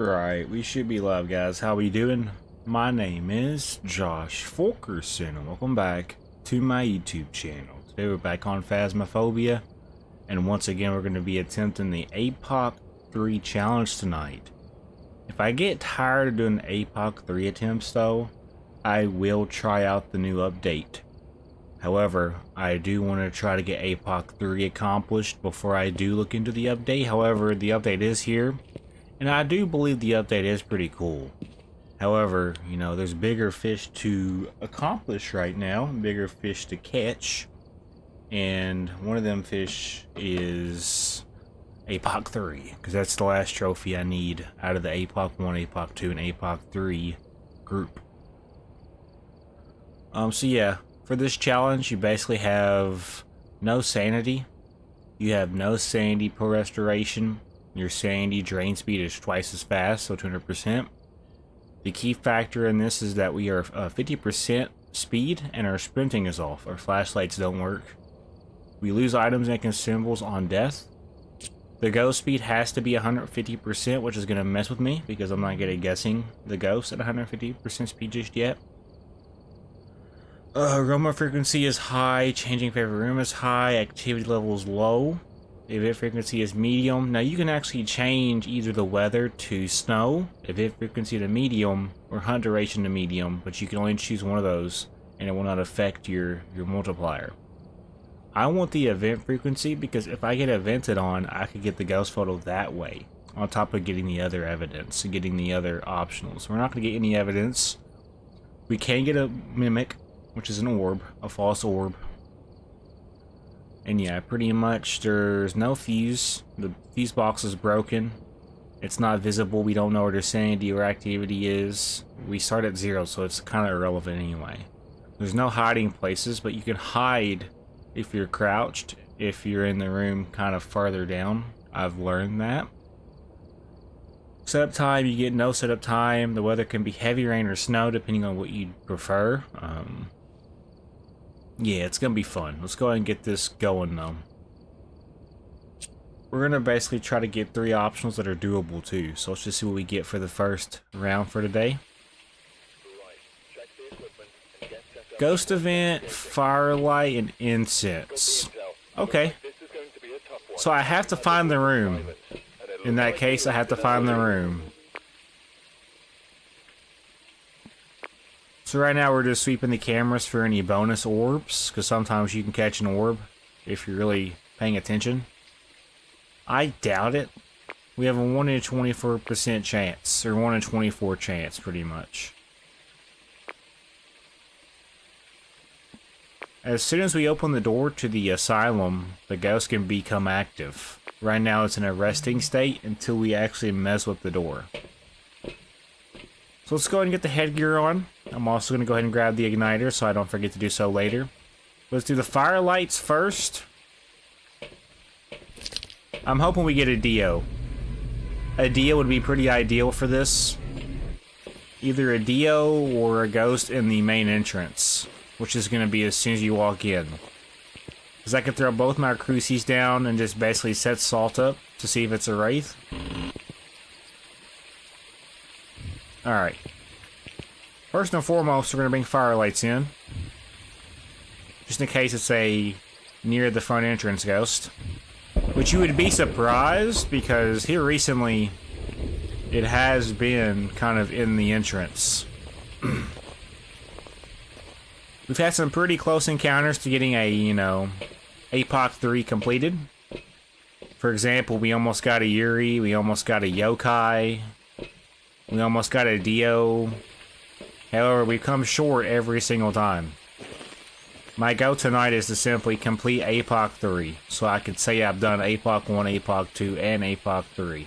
Alright, we should be live, guys. How we doing? My name is Josh Fulkerson, and welcome back to my YouTube channel. Today we're back on Phasmophobia, and once again we're going to be attempting the APOC 3 challenge tonight. If I get tired of doing APOC 3 attempts though, I will try out the new update. However, I do want to try to get APOC 3 accomplished before I do look into the update. However, the update is here, and I do believe the update is pretty cool. However, you know, there's bigger fish to accomplish right now, bigger fish to catch, and one of them fish is APOC 3, because that's the last trophy I need out of the APOC 1, APOC 2, and APOC 3 group. So yeah, for this challenge, you basically have no sanity. You have no sanity per restoration. Your sanity drain speed is twice as fast, so 200%. The key factor in this is that we are 50% speed and our sprinting is off. Our flashlights don't work. We lose items and consumables on death. The ghost speed has to be 150%, which is going to mess with me because I'm not good at guessing the ghost at 150% speed just yet. Aroma frequency is high, changing favorite room is high, activity level is low, event frequency is medium. Now you can actually change either the weather to snow, event frequency to medium, or hunt duration to medium, but you can only choose one of those and it will not affect your multiplier. I want the event frequency because if I get evented on, I could get the ghost photo that way, on top of getting the other evidence and getting the other optionals. We're not going to get any evidence. We can get a mimic, which is an orb, a false orb. And yeah, pretty much there's no fuse. The fuse box is broken. It's not visible. We don't know where their sanity or activity is. We start at 0, so it's kind of irrelevant anyway. There's no hiding places, but you can hide if you're crouched, if you're in the room kind of farther down. I've learned that. Setup time, you get no setup time. The weather can be heavy rain or snow depending on what you prefer. Yeah, it's gonna be fun. Let's go ahead and get this going though. We're gonna basically try to get 3 optionals that are doable too. So let's just see what we get for the first round for today. Ghost event, firelight, and incense. Okay. So I have to find the room. In that case, I have to find the room. So right now we're just sweeping the cameras for any bonus orbs, because sometimes you can catch an orb if you're really paying attention. I doubt it. We have a 1 in 24% chance, or 1 in 24 chance, pretty much. As soon as we open the door to the asylum, the ghost can become active. Right now it's in a resting state until we actually mess with the door. So let's go ahead and get the headgear on. I'm also going to go ahead and grab the igniter so I don't forget to do so later. Let's do the firelights first. I'm hoping we get a Dio. A Dio would be pretty ideal for this. Either a Dio or a ghost in the main entrance, which is going to be as soon as you walk in. Because I can throw both my crucies down and just basically set salt up to see if it's a wraith. Alright. First and foremost, we're going to bring firelights in. Just in case it's a near the front entrance ghost. Which you would be surprised, because here recently, it has been kind of in the entrance. We've had some pretty close encounters to getting a, you know, APOC 3 completed. For example, we almost got a Yuri, we almost got a Yokai. We almost got a Dio. However, we come short every single time. My goal tonight is to simply complete APOC 3, so I could say I've done APOC 1, APOC 2, and APOC 3.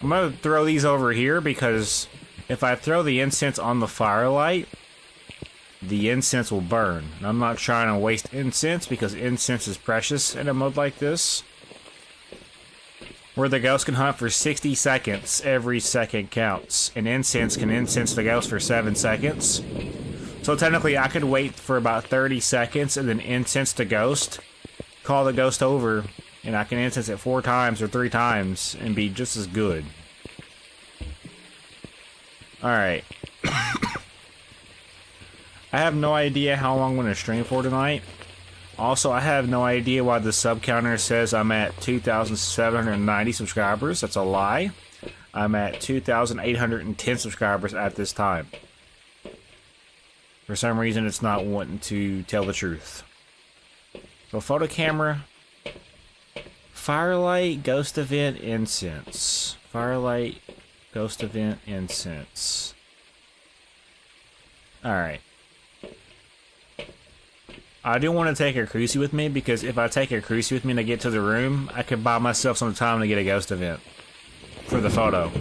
I'm going to throw these over here because if I throw the incense on the firelight, the incense will burn. And I'm not trying to waste incense because incense is precious in a mode like this, where the ghost can hunt for 60 seconds. Every second counts. And incense can incense the ghost for 7 seconds. So technically I could wait for about 30 seconds and then incense the ghost, call the ghost over, And I can instance it 4 times or 3 times and be just as good. Alright. I have no idea how long I'm going to stream for tonight. Also, I have no idea why the sub counter says I'm at 2,790 subscribers. That's a lie. I'm at 2,810 subscribers at this time. For some reason, it's not wanting to tell the truth. So, photo camera, firelight, ghost event, incense. Firelight, ghost event, incense. Alright. I do want to take a crucie with me, because if I take a crucie with me and I get to the room, I could buy myself some time to get a ghost event for the photo.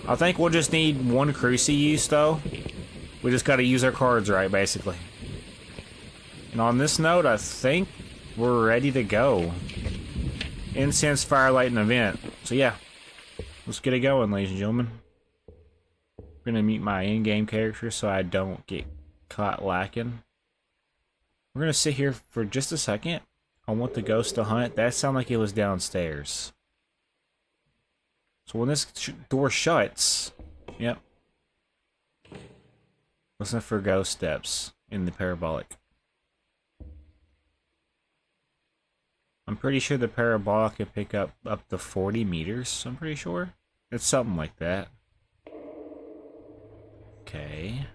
I think we'll just need 1 crucie use, though. We just got to use our cards right, basically. And on this note, I think we're ready to go. Incense, firelight, and event. So yeah, let's get it going, ladies and gentlemen. I'm gonna mute my in-game character so I don't get caught lacking. We're gonna sit here for just a second. I want the ghost to hunt. That sounded like it was downstairs. So when this door shuts, yep. Listen for ghost steps in the parabolic. I'm pretty sure the parabolic can pick up to 40 meters. I'm pretty sure. It's something like that. Okay.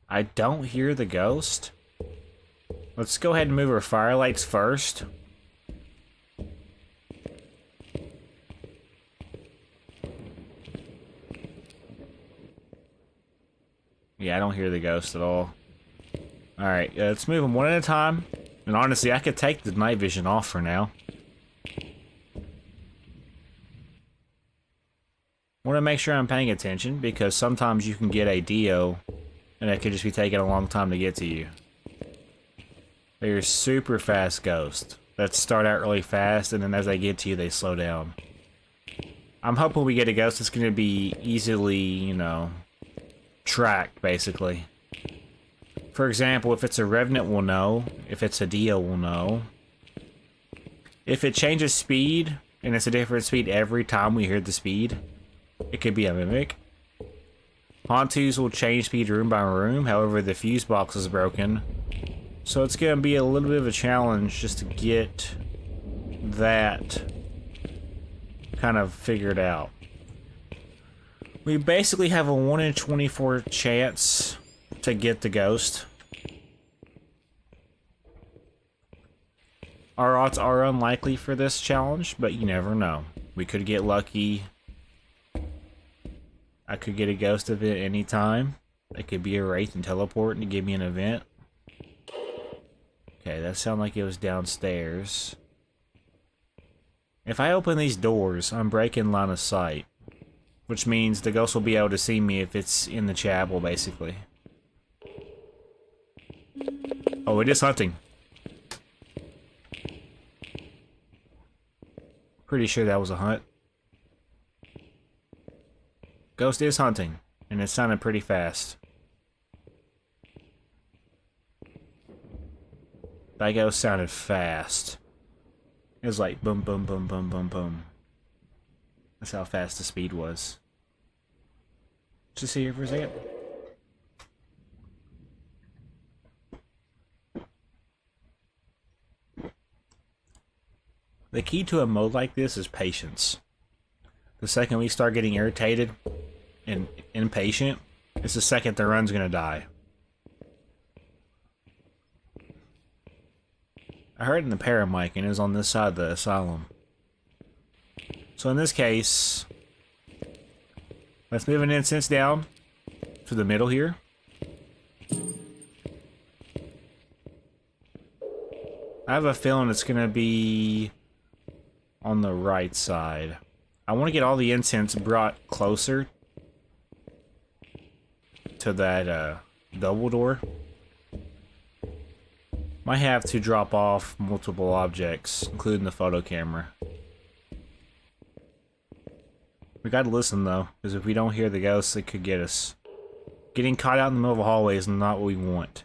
I don't hear the ghost. Let's go ahead and move our firelights first. Yeah, I don't hear the ghost at all. Alright, let's move them one at a time. And honestly, I could take the night vision off for now. Want to make sure I'm paying attention, because sometimes you can get a DO and it could just be taking a long time to get to you. They're super fast ghosts that start out really fast, and then as they get to you, they slow down. I'm hoping we get a ghost that's going to be easily, you know, tracked, basically. For example, if it's a Revenant, we'll know. If it's a DO, we'll know. If it changes speed, and it's a different speed every time we hear the speed, it could be a Mimic. Hantus will change speed room by room, however the fuse box is broken. So it's going to be a little bit of a challenge just to get that kind of figured out. We basically have a 1 in 24 chance to get the ghost. Our odds are unlikely for this challenge, but you never know. We could get lucky. I could get a ghost event anytime. It could be a wraith and teleport and give me an event. Okay, that sounded like it was downstairs. If I open these doors, I'm breaking line of sight, which means the ghost will be able to see me if it's in the chapel, basically. Oh, it is hunting. Pretty sure that was a hunt. Ghost is hunting, and it sounded pretty fast. That ghost sounded fast. It was like boom, boom, boom, boom, boom, boom. That's how fast the speed was. Just see here for a second. The key to a mode like this is patience. The second we start getting irritated and impatient, it's the second the run's gonna die. I heard it in the paramic, and it was on this side of the asylum. So in this case, let's move an incense down to the middle here. I have a feeling it's gonna be on the right side. I want to get all the incense brought closer to that double door. Might have to drop off multiple objects, including the photo camera. We gotta listen though, because if we don't hear the ghosts, it could get us. Getting caught out in the middle of a hallway is not what we want.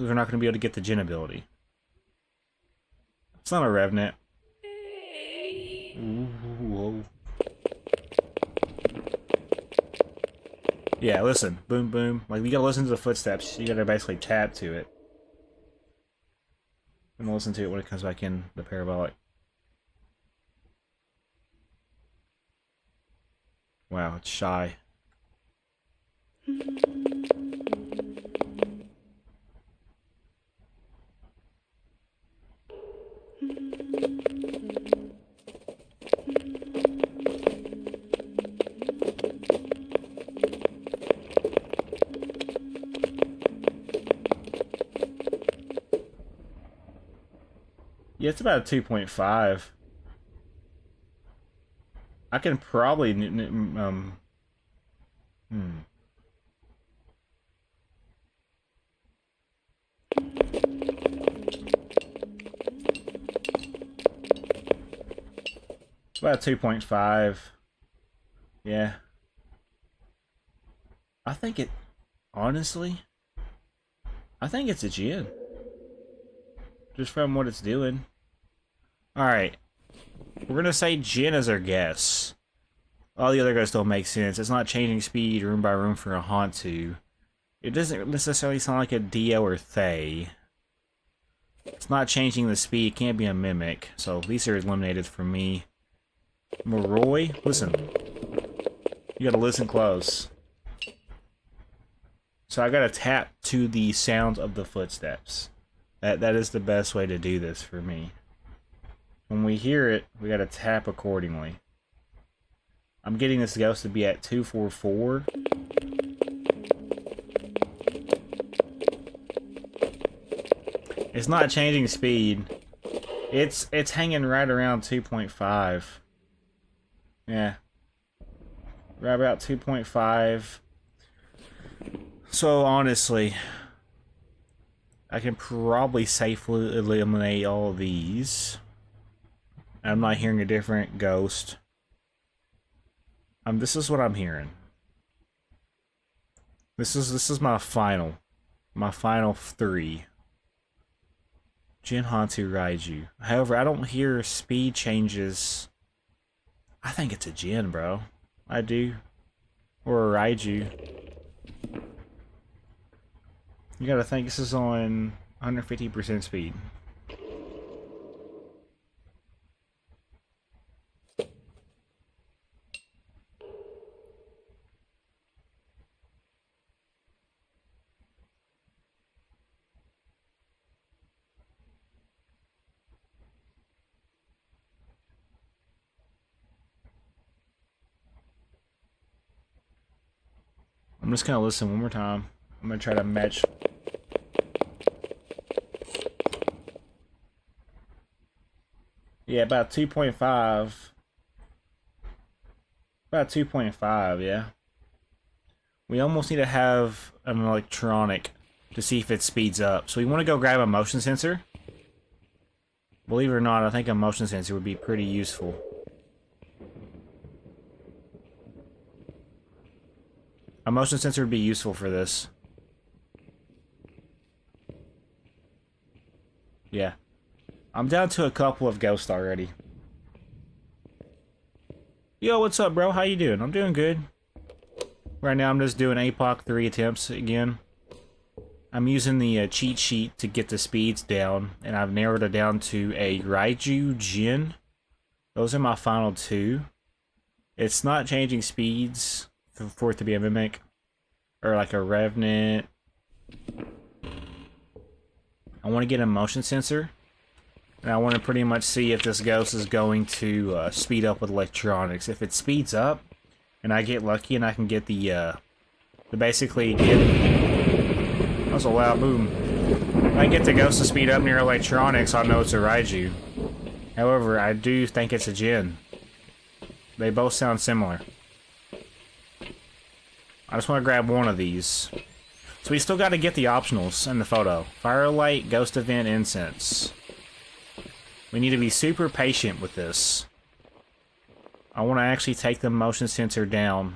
Because we're not going to be able to get the Jinn ability. It's not a Revenant. Ooh, whoa. Yeah, listen. Boom, boom. Like, you gotta listen to the footsteps. You gotta basically tap to it. I'm gonna listen to it when it comes back in the parabolic. Wow, it's shy. Yeah, it's about a 2.5. I can probably It's about a 2.5. Yeah. I think it, honestly, I think it's a Jinn. Just from what it's doing. Alright. We're gonna say Jinn as our guess. All the other guys don't make sense. It's not changing speed room by room for a Hantu. It doesn't necessarily sound like a Dio or Thay. It's not changing the speed. It can't be a Mimic. So these are eliminated for me. Moroi, listen. You gotta listen close. So I gotta tap to the sound of the footsteps. That is the best way to do this for me. When we hear it, we gotta tap accordingly. I'm getting this ghost to be at 244. It's not changing speed. It's hanging right around 2.5. Yeah. Right about 2.5. So honestly, I can probably safely eliminate all of these. I'm not hearing a different ghost. This is what I'm hearing. This is my final 3. Jinn, Hantu, Raiju. However, I don't hear speed changes. I think it's a Jinn, bro. I do. Or a Raiju. You gotta think this is on 150% speed. I'm just gonna listen one more time. I'm gonna try to match. Yeah, about 2.5. About 2.5, yeah. We almost need to have an electronic to see if it speeds up. So we want to go grab a motion sensor. Believe it or not, I think a motion sensor would be pretty useful. A motion sensor would be useful for this. Yeah. I'm down to a couple of ghosts already. Yo, what's up, bro? How you doing? I'm doing good. Right now, I'm just doing APOC 3 attempts again. I'm using the cheat sheet to get the speeds down, and I've narrowed it down to a Raiju, Jinn. Those are my final 2. It's not changing speeds for it to be a Mimic, or like a Revenant. I want to get a motion sensor, and I want to pretty much see if this ghost is going to speed up with electronics. If it speeds up, and I get lucky and I can get the basically get... That was a loud boom. If I get the ghost to speed up near electronics, I'll know it's a Raiju. However, I do think it's a Jinn. They both sound similar. I just want to grab one of these. So we still got to get the optionals in the photo. Firelight, Ghost Event, Incense. We need to be super patient with this. I want to actually take the motion sensor down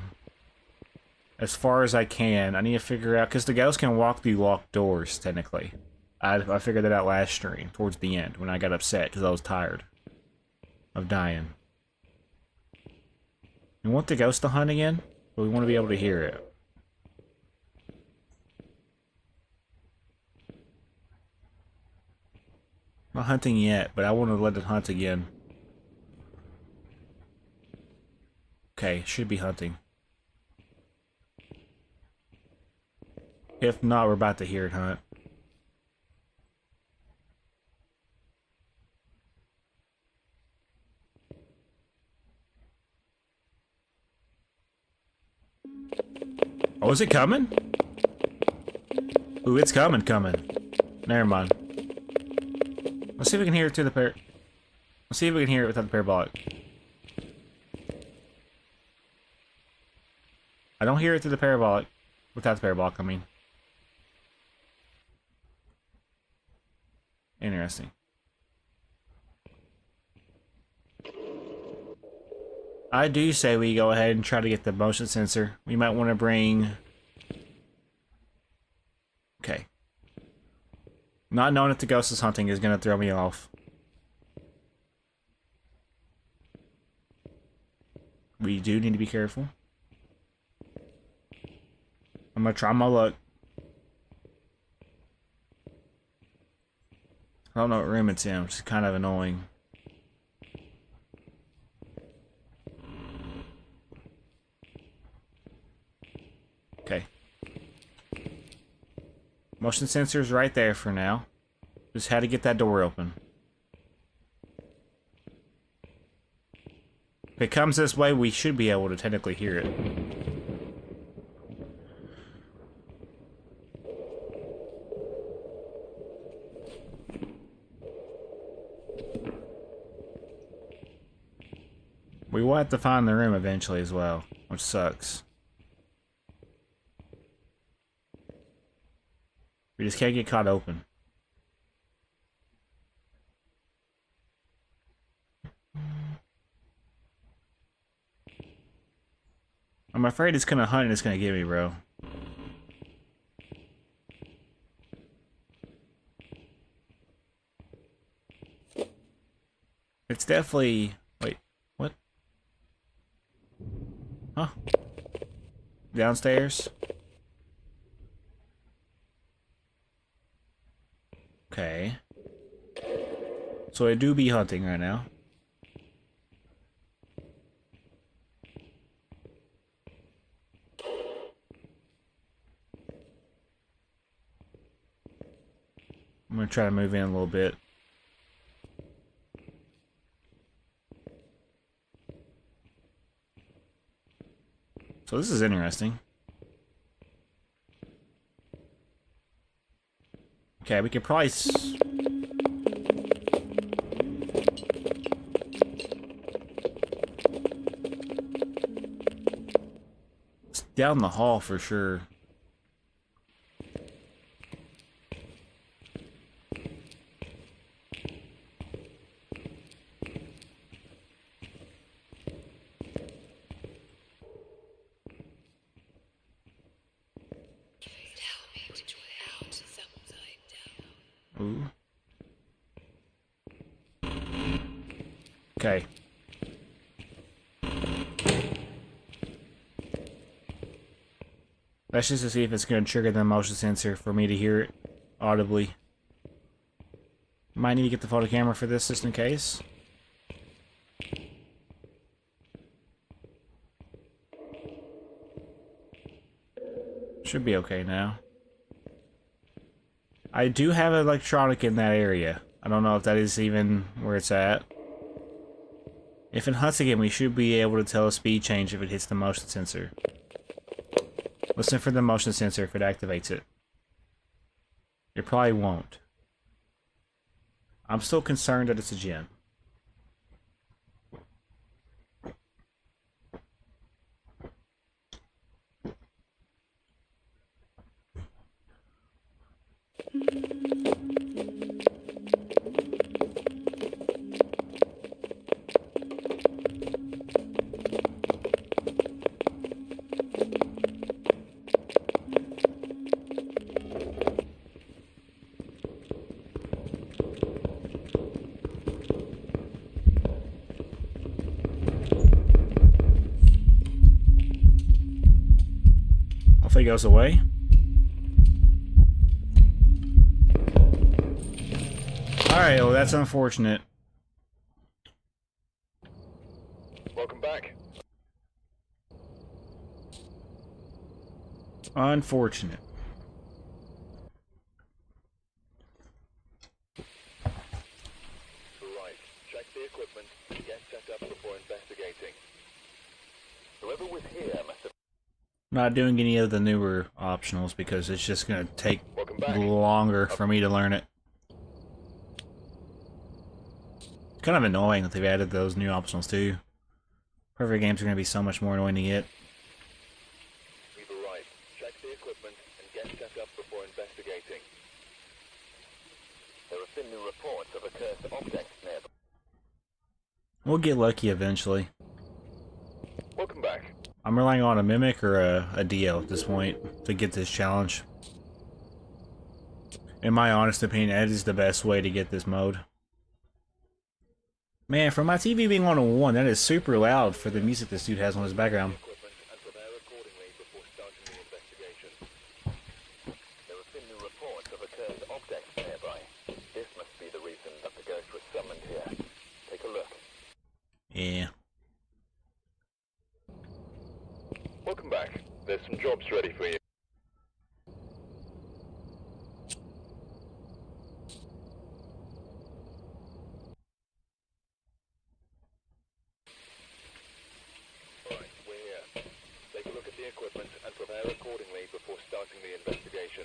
as far as I can. I need to figure out, because the ghost can walk through locked doors, technically. I figured that out last stream, towards the end, when I got upset because I was tired of dying. We want the ghost to hunt again, but we want to be able to hear it. Not hunting yet, but I want to let it hunt again. Okay, should be hunting. If not, we're about to hear it hunt. Oh, is it coming? Ooh, it's coming. Never mind. Let's see if we can hear it through the Let's see if we can hear it without the parabolic. I don't hear it through the parabolic. Without the parabolic, I mean. Interesting. I do say we go ahead and try to get the motion sensor. We might want to bring... Okay. Not knowing if the ghost is hunting is going to throw me off. We do need to be careful. I'm going to try my luck. I don't know what room it's in, which is kind of annoying. Okay. Motion sensor's right there for now. Just had to get that door open. If it comes this way, we should be able to technically hear it. We will have to find the room eventually as well, which sucks. We just can't get caught open. I'm afraid it's gonna hunt and it's gonna get me, bro. It's definitely... Wait, what? Huh? Downstairs? Okay. So I do be hunting right now. I'm gonna try to move in a little bit. So this is interesting. Okay, we could probably... It's down the hall for sure. Ooh. Okay. That's just to see if it's going to trigger the motion sensor for me to hear it audibly. Might need to get the photo camera for this just in case. Should be okay now. I do have electronic in that area. I don't know if that is even where it's at. If it hunts again, we should be able to tell a speed change if it hits the motion sensor. Listen for the motion sensor if it activates it. It probably won't. I'm still concerned that it's a gem. he goes away. Alright, well that's unfortunate. Welcome back. Unfortunate. Right. Check the equipment and get set up before investigating. Whoever was here must have... Not doing any of the newer optionals because it's just going to take longer for me to learn it. It's kind of annoying that they've added those new optionals too. Perfect games are going to be so much more annoying to get. We've arrived. Check the equipment and get set up before investigating. There have been new reports of a cursed object nearby. We'll get lucky eventually. Welcome back. I'm relying on a Mimic or a DL at this point to get this challenge. In my honest opinion, that is the best way to get this mode. Man, for my TV being on a 1, that is super loud for the music this dude has on his background. Equipment and prepare accordingly before starting the investigation. There have been new reports of a cursed object nearby. This must be the reason that the ghost was summoned here. Take a look. Yeah. Welcome back. There's some jobs ready for you. Alright, we're here. Take a look at the equipment and prepare accordingly before starting the investigation.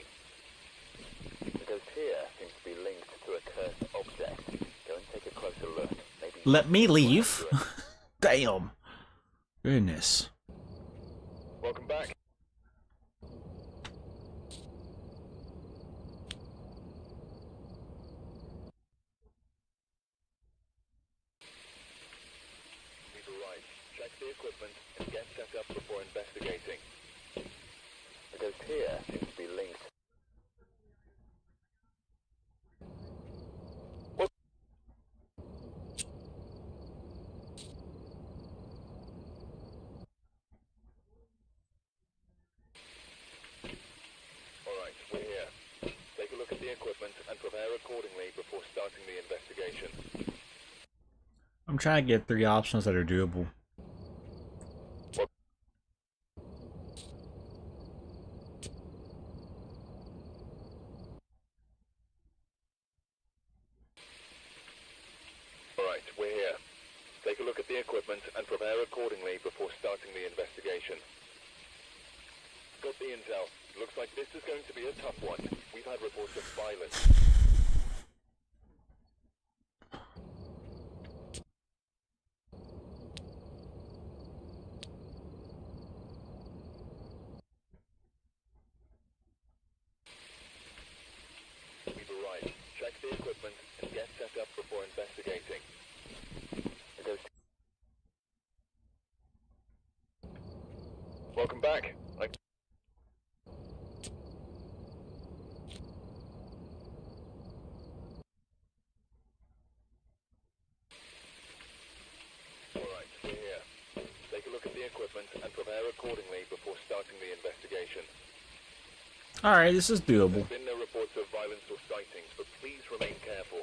The ghost here seems to be linked to a cursed object. Go and take a closer look. Maybe Let me leave? Damn. Goodness. welcome back. We've arrived. Check the equipment and get set up before investigating. The ghost here seems to be linked. Alright, we're here. Take a look at the equipment and prepare accordingly before starting the investigation. I'm trying to get 3 options that are doable. Alright, we're here. Take a look at the equipment and prepare accordingly before starting the investigation. Got the intel. Looks like this is going to be a tough one. We've had reports of violence. We've arrived. Check the equipment and get set up before investigating. The ghost... Welcome back. Alright, we're here. Take a look at the equipment and prepare accordingly before starting the investigation. Alright, this is doable. There's been no reports of violence or sightings, but please remain careful.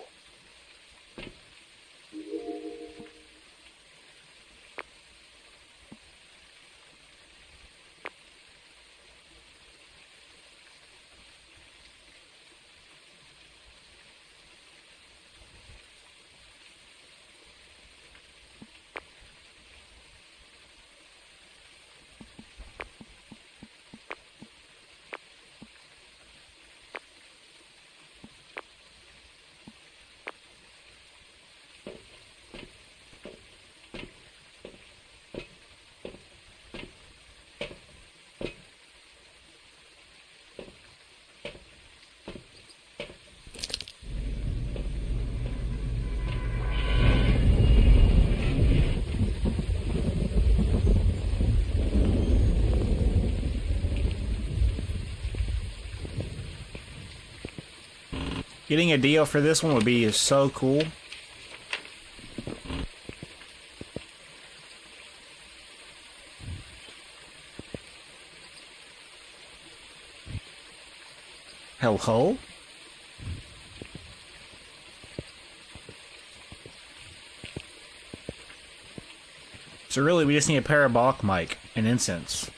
Getting a deal for this one would be so cool. Hello? So really, we just need a parabolic mic and incense.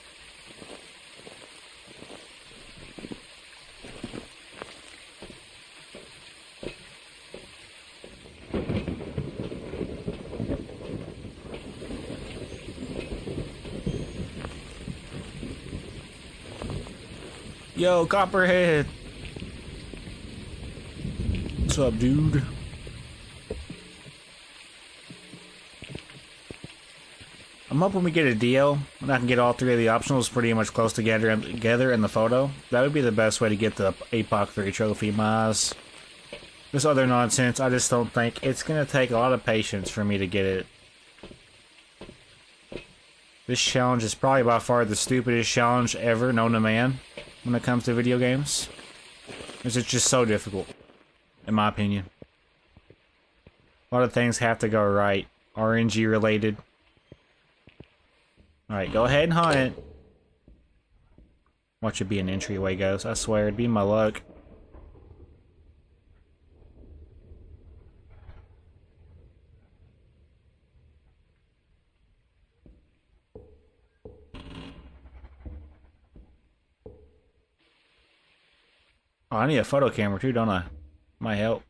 Yo, Copperhead! What's up, dude? I'm hoping we get a deal, and I can get all three of the optionals pretty much close together in the photo. That would be the best way to get the APOC 3 trophy in my eyes. This other nonsense, I just don't think it's gonna take a lot of patience for me to get it. This challenge is probably by far the stupidest challenge ever known to man when it comes to video games. Because it's just so difficult, in my opinion. A lot of things have to go right. RNG related. Alright, go ahead and hunt it. Watch it be an entryway, ghost. I swear, it'd be my luck. Oh, I need a photo camera too, don't I? Might help.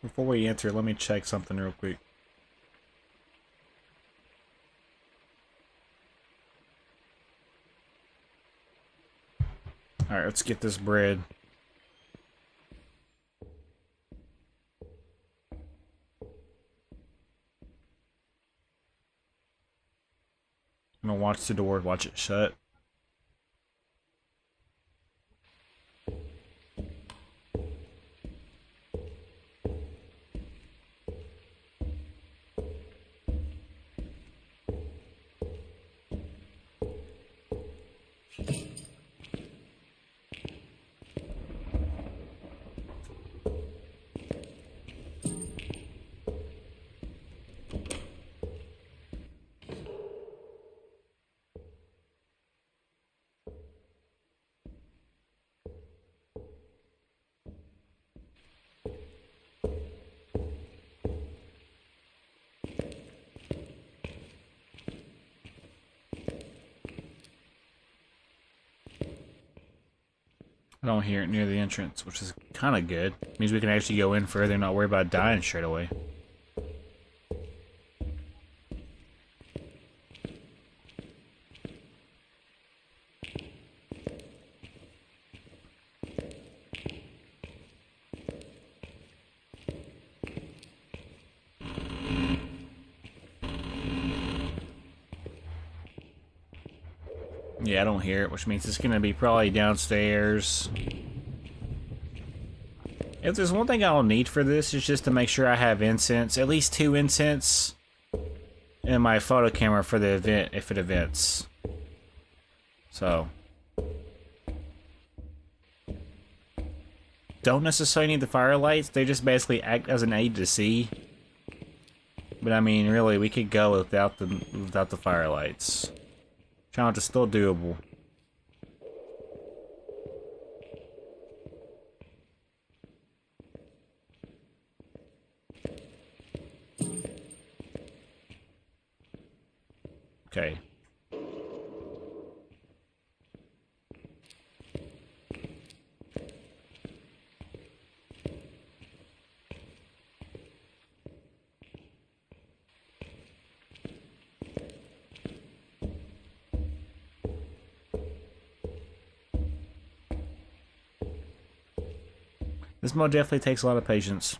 Before we enter, let me check something real quick. Alright, let's get this bread. I'm gonna watch the door, watch it shut. I don't hear it near the entrance, which is kind of good. Means we can actually go in further and not worry about dying straight away. Yeah, I don't hear it, which means it's gonna be probably downstairs. If there's one thing I'll need for this, is just to make sure I have incense, at least 2 incense, and my photo camera for the event, if it events. So. Don't necessarily need the firelights, they just basically act as an aid to see. But I mean, really, we could go without the firelights. Challenge is still doable. Okay. This mode definitely takes a lot of patience.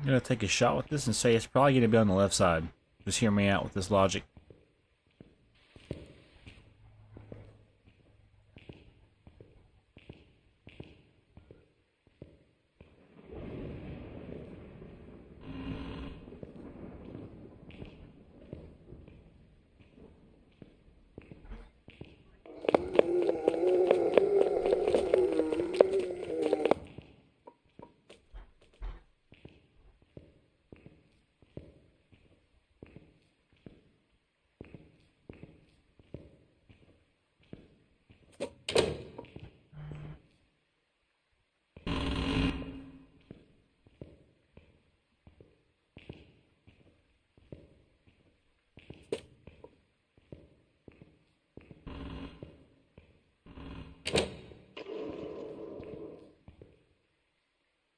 I'm gonna take a shot with this and say it's probably gonna be on the left side. Just hear me out with this logic.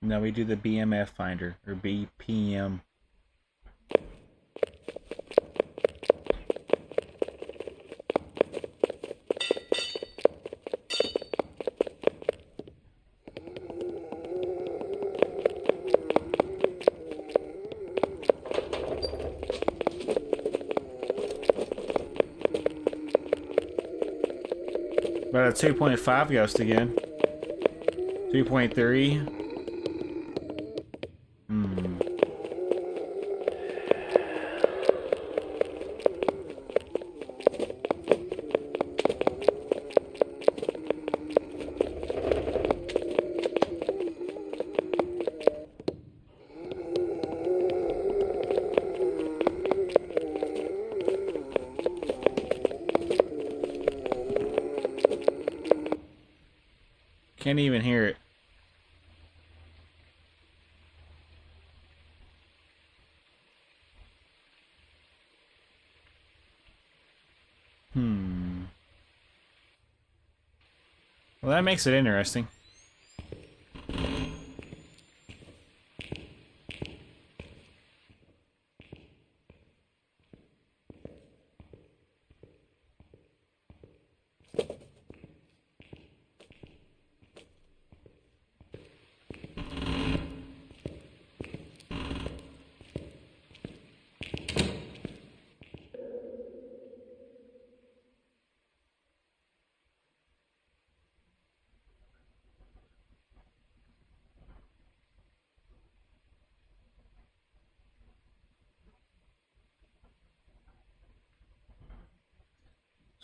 Now we do the BMF finder, or BPM. About a 2.5 ghost again. 2.3. Can't even hear it. Well, that makes it interesting.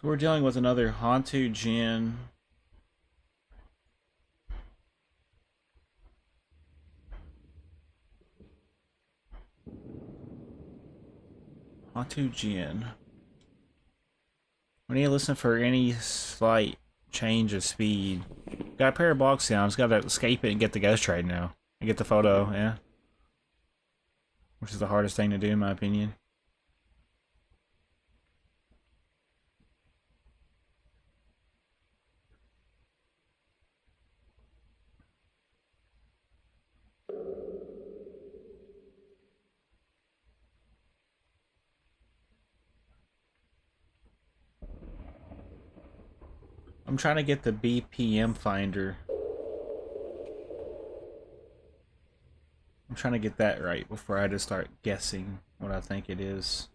So we're dealing with another Hantu Jinn. Hantu Jinn. We need to listen for any slight change of speed. Got a parabolic sound. Just gotta escape it and get the ghost trade now. And get the photo, yeah. Which is the hardest thing to do in my opinion. I'm trying to get the BPM finder. I'm trying to get that right before I just start guessing what I think it is.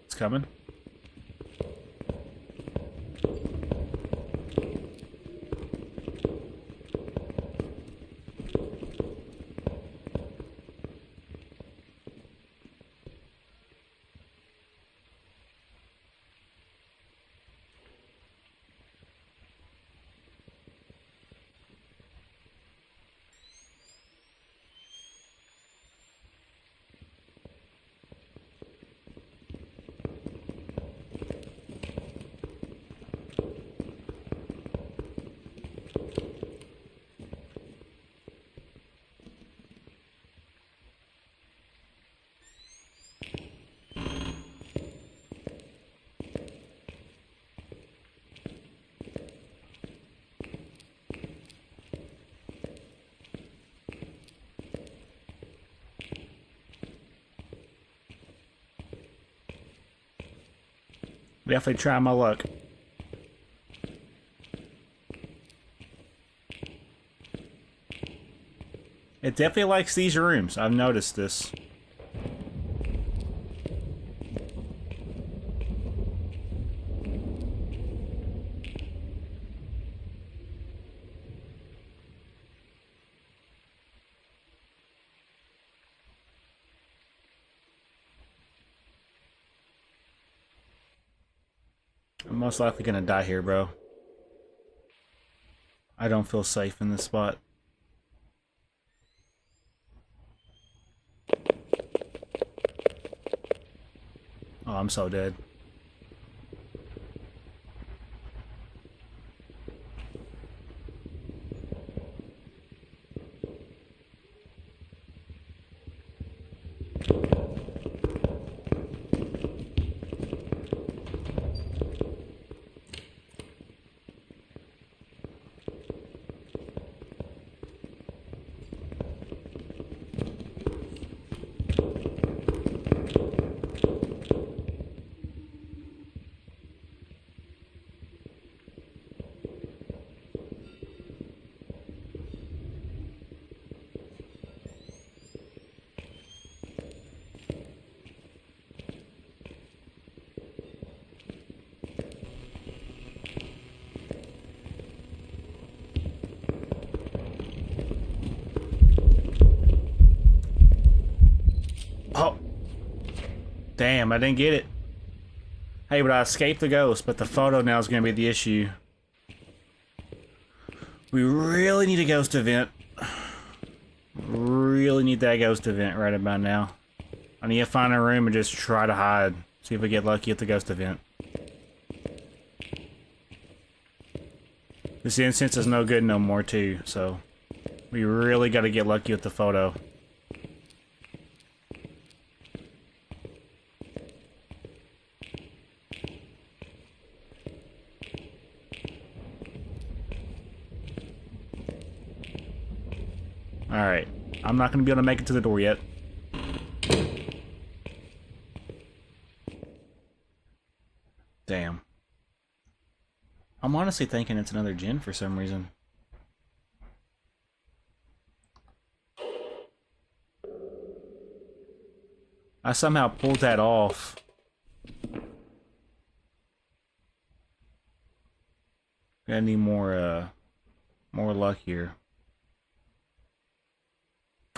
It's coming. Definitely try my luck. It definitely likes these rooms. I've noticed this. I'm most likely gonna die here, bro. I don't feel safe in this spot. Oh, I'm so dead. Oh! Damn, I didn't get it. Hey, but I escaped the ghost, but the photo now is going to be the issue. We really need a ghost event. Really need that ghost event right about now. I need to find a room and just try to hide. See if we get lucky at the ghost event. This incense is no good no more too, so we really got to get lucky with the photo. Alright, I'm not going to be able to make it to the door yet. Damn. I'm honestly thinking it's another djinn for some reason. I somehow pulled that off. Gonna need more luck here.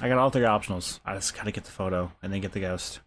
I got all three optionals. I just gotta get the photo and then get the ghost.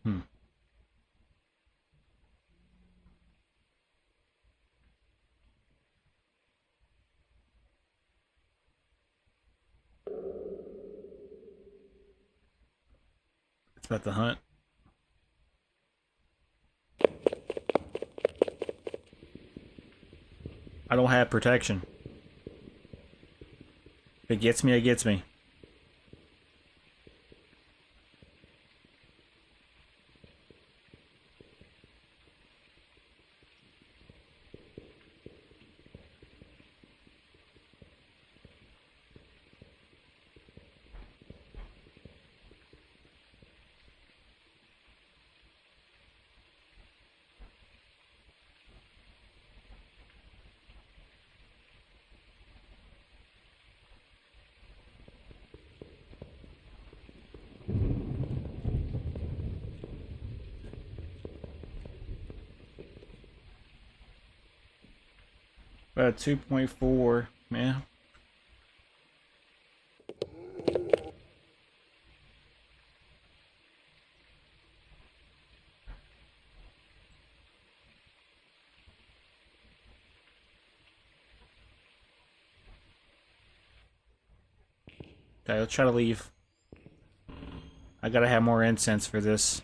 Hmm. It's about the hunt. I don't have protection. If it gets me, it gets me. About 2.4, yeah. Okay, let's try to leave. I gotta have more incense for this.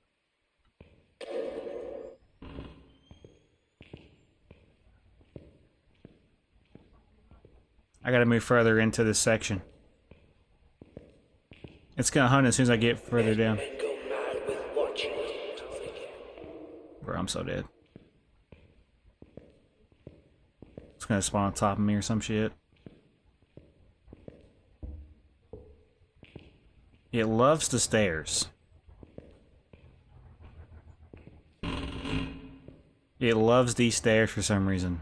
I gotta move further into this section. It's gonna hunt as soon as I get further down. Bro, I'm so dead. It's gonna spawn on top of me or some shit. It loves the stairs. It loves these stairs for some reason.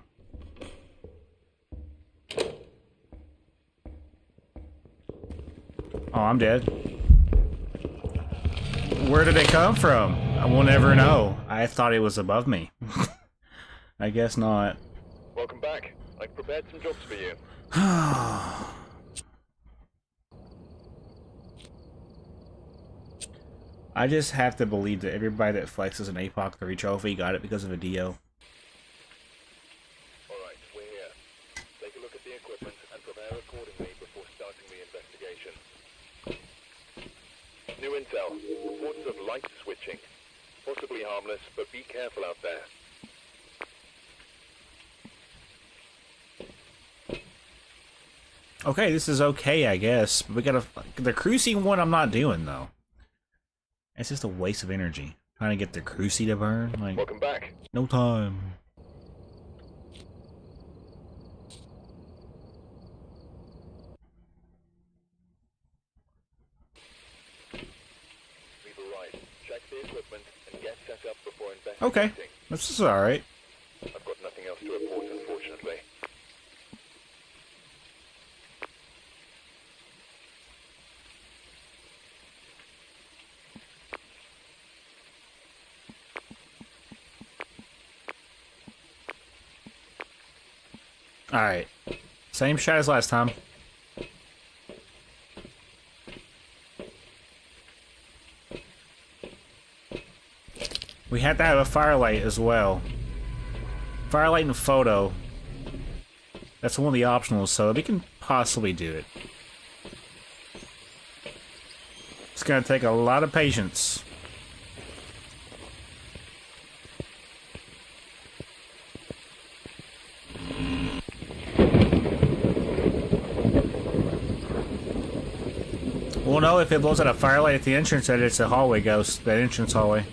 Oh, I'm dead. Where did it come from? I will never know. I thought it was above me. I guess not. Welcome back. I've prepared some jobs for you. I just have to believe that everybody that flexes an APOC 3 trophy got it because of a DO. Alright, we're here. Take a look at the equipment and prepare accordingly before starting the investigation. New intel. Reports of light switching. Possibly harmless, but be careful out there. Okay, this is okay, I guess. But we gotta... The cruising one I'm not doing, though. It's just a waste of energy. Trying to get the cruisy to burn. Like, Welcome back. no time. Leave a right. Check the equipment and get set up before investigating. Okay, this is alright. I've got nothing else to report, unfortunately. Alright. Same shot as last time. We had to have a firelight as well. Firelight and photo. That's one of the optionals, so we can possibly do it. It's gonna take a lot of patience. We'll know if it blows out a firelight at the entrance that it's a hallway ghost, that entrance hallway.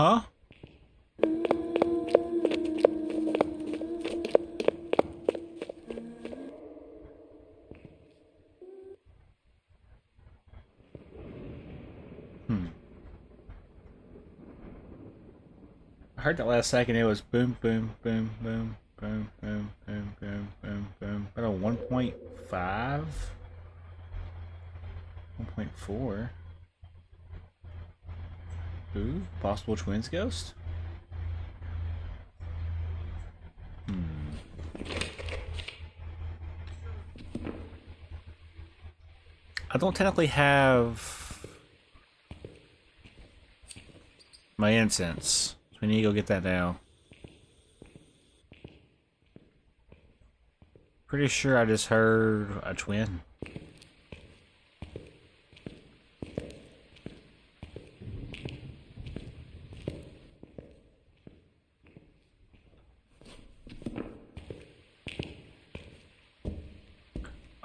Huh? I heard that last second. It was boom, boom, boom, boom, boom, boom, boom, boom, boom, boom. But a 1.5? 1.4? Ooh, possible twins ghost? I don't technically have my incense. So we need to go get that now. Pretty sure I just heard a twin.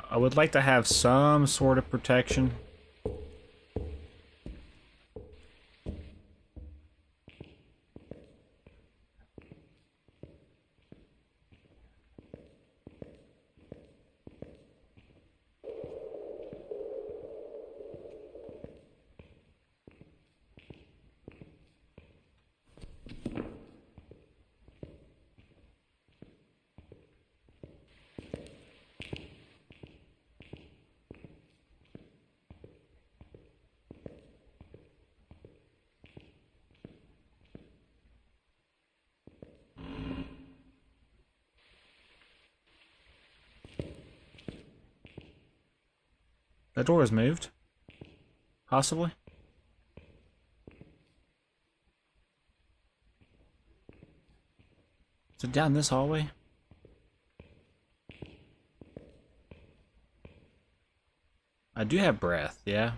I would like to have some sort of protection. The door is moved. Possibly. Is it down this hallway? I do have breath, yeah.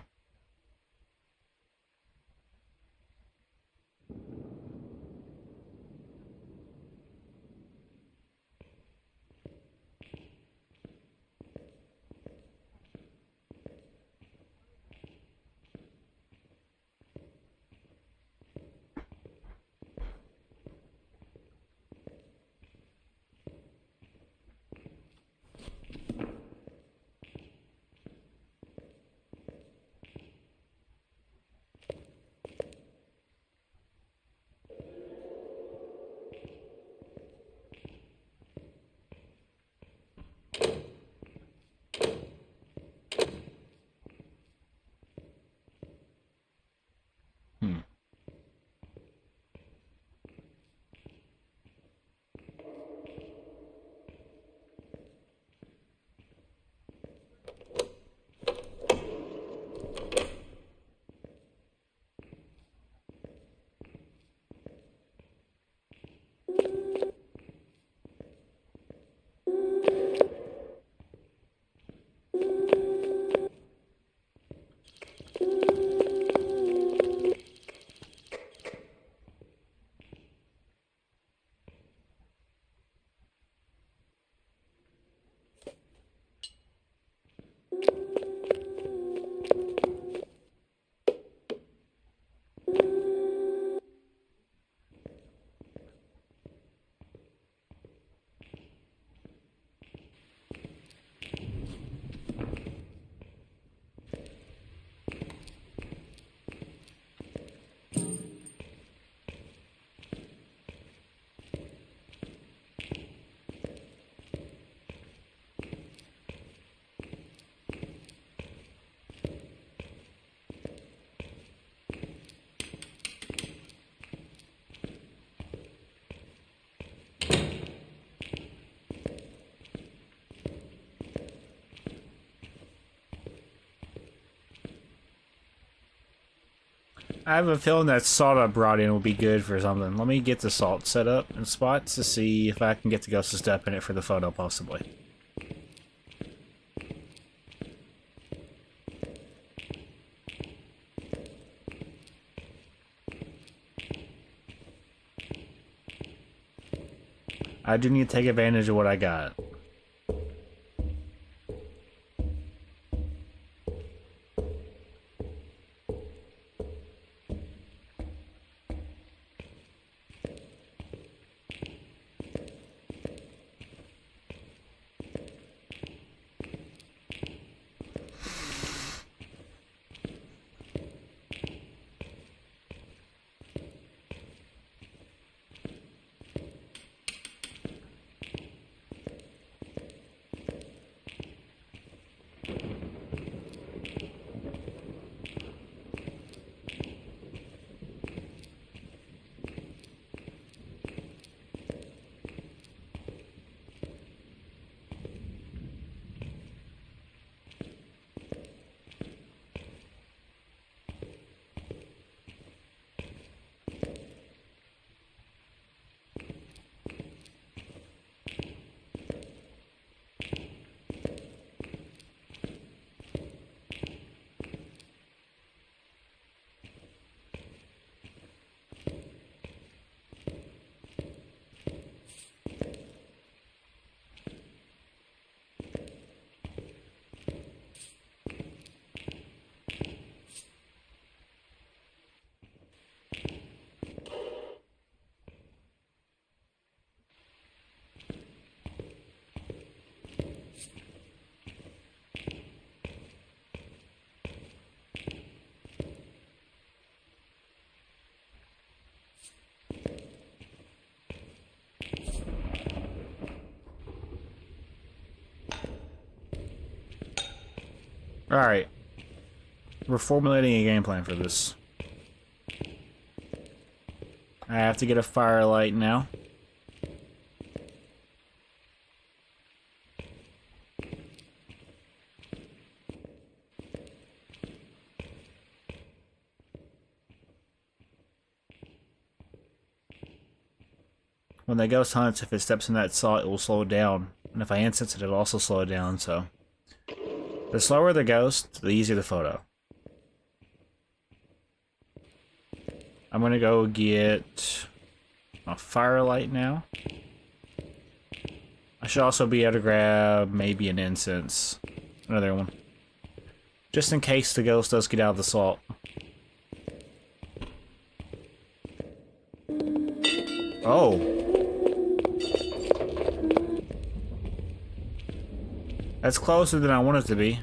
I have a feeling that salt I brought in will be good for something. Let me get the salt set up in spots to see if I can get the ghost to step in it for the photo, possibly. I do need to take advantage of what I got. Alright. We're formulating a game plan for this. I have to get a firelight now. When the ghost hunts, if it steps in that saw, it will slow down. And if I incense it, it'll also slow it down, so... The slower the ghost, the easier the photo. I'm gonna go get a firelight now. I should also be able to grab maybe an incense. Another one. Just in case the ghost does get out of the salt. Oh! That's closer than I want it to be.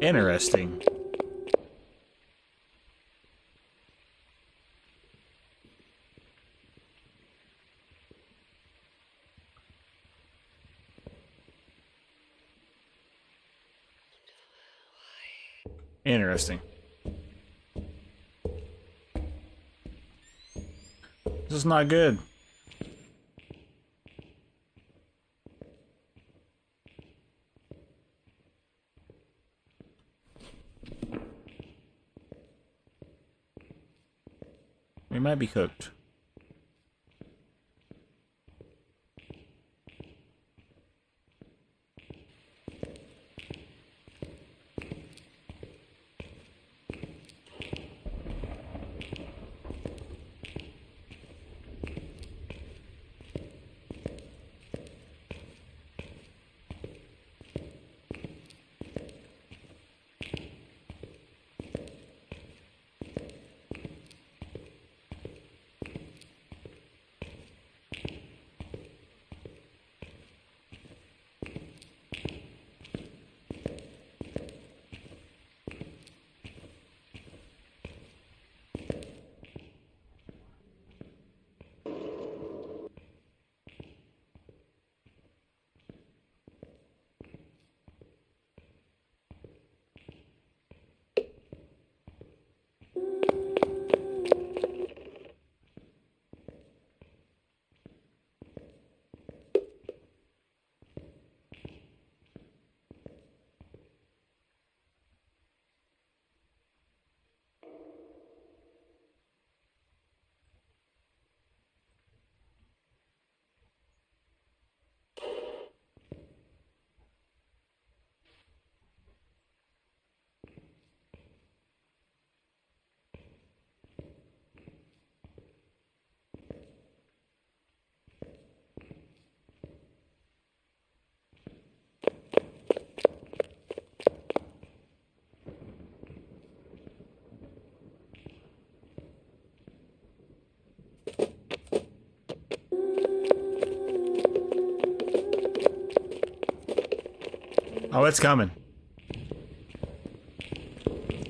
Interesting. Interesting. This is not good. We might be cooked. Oh, it's coming.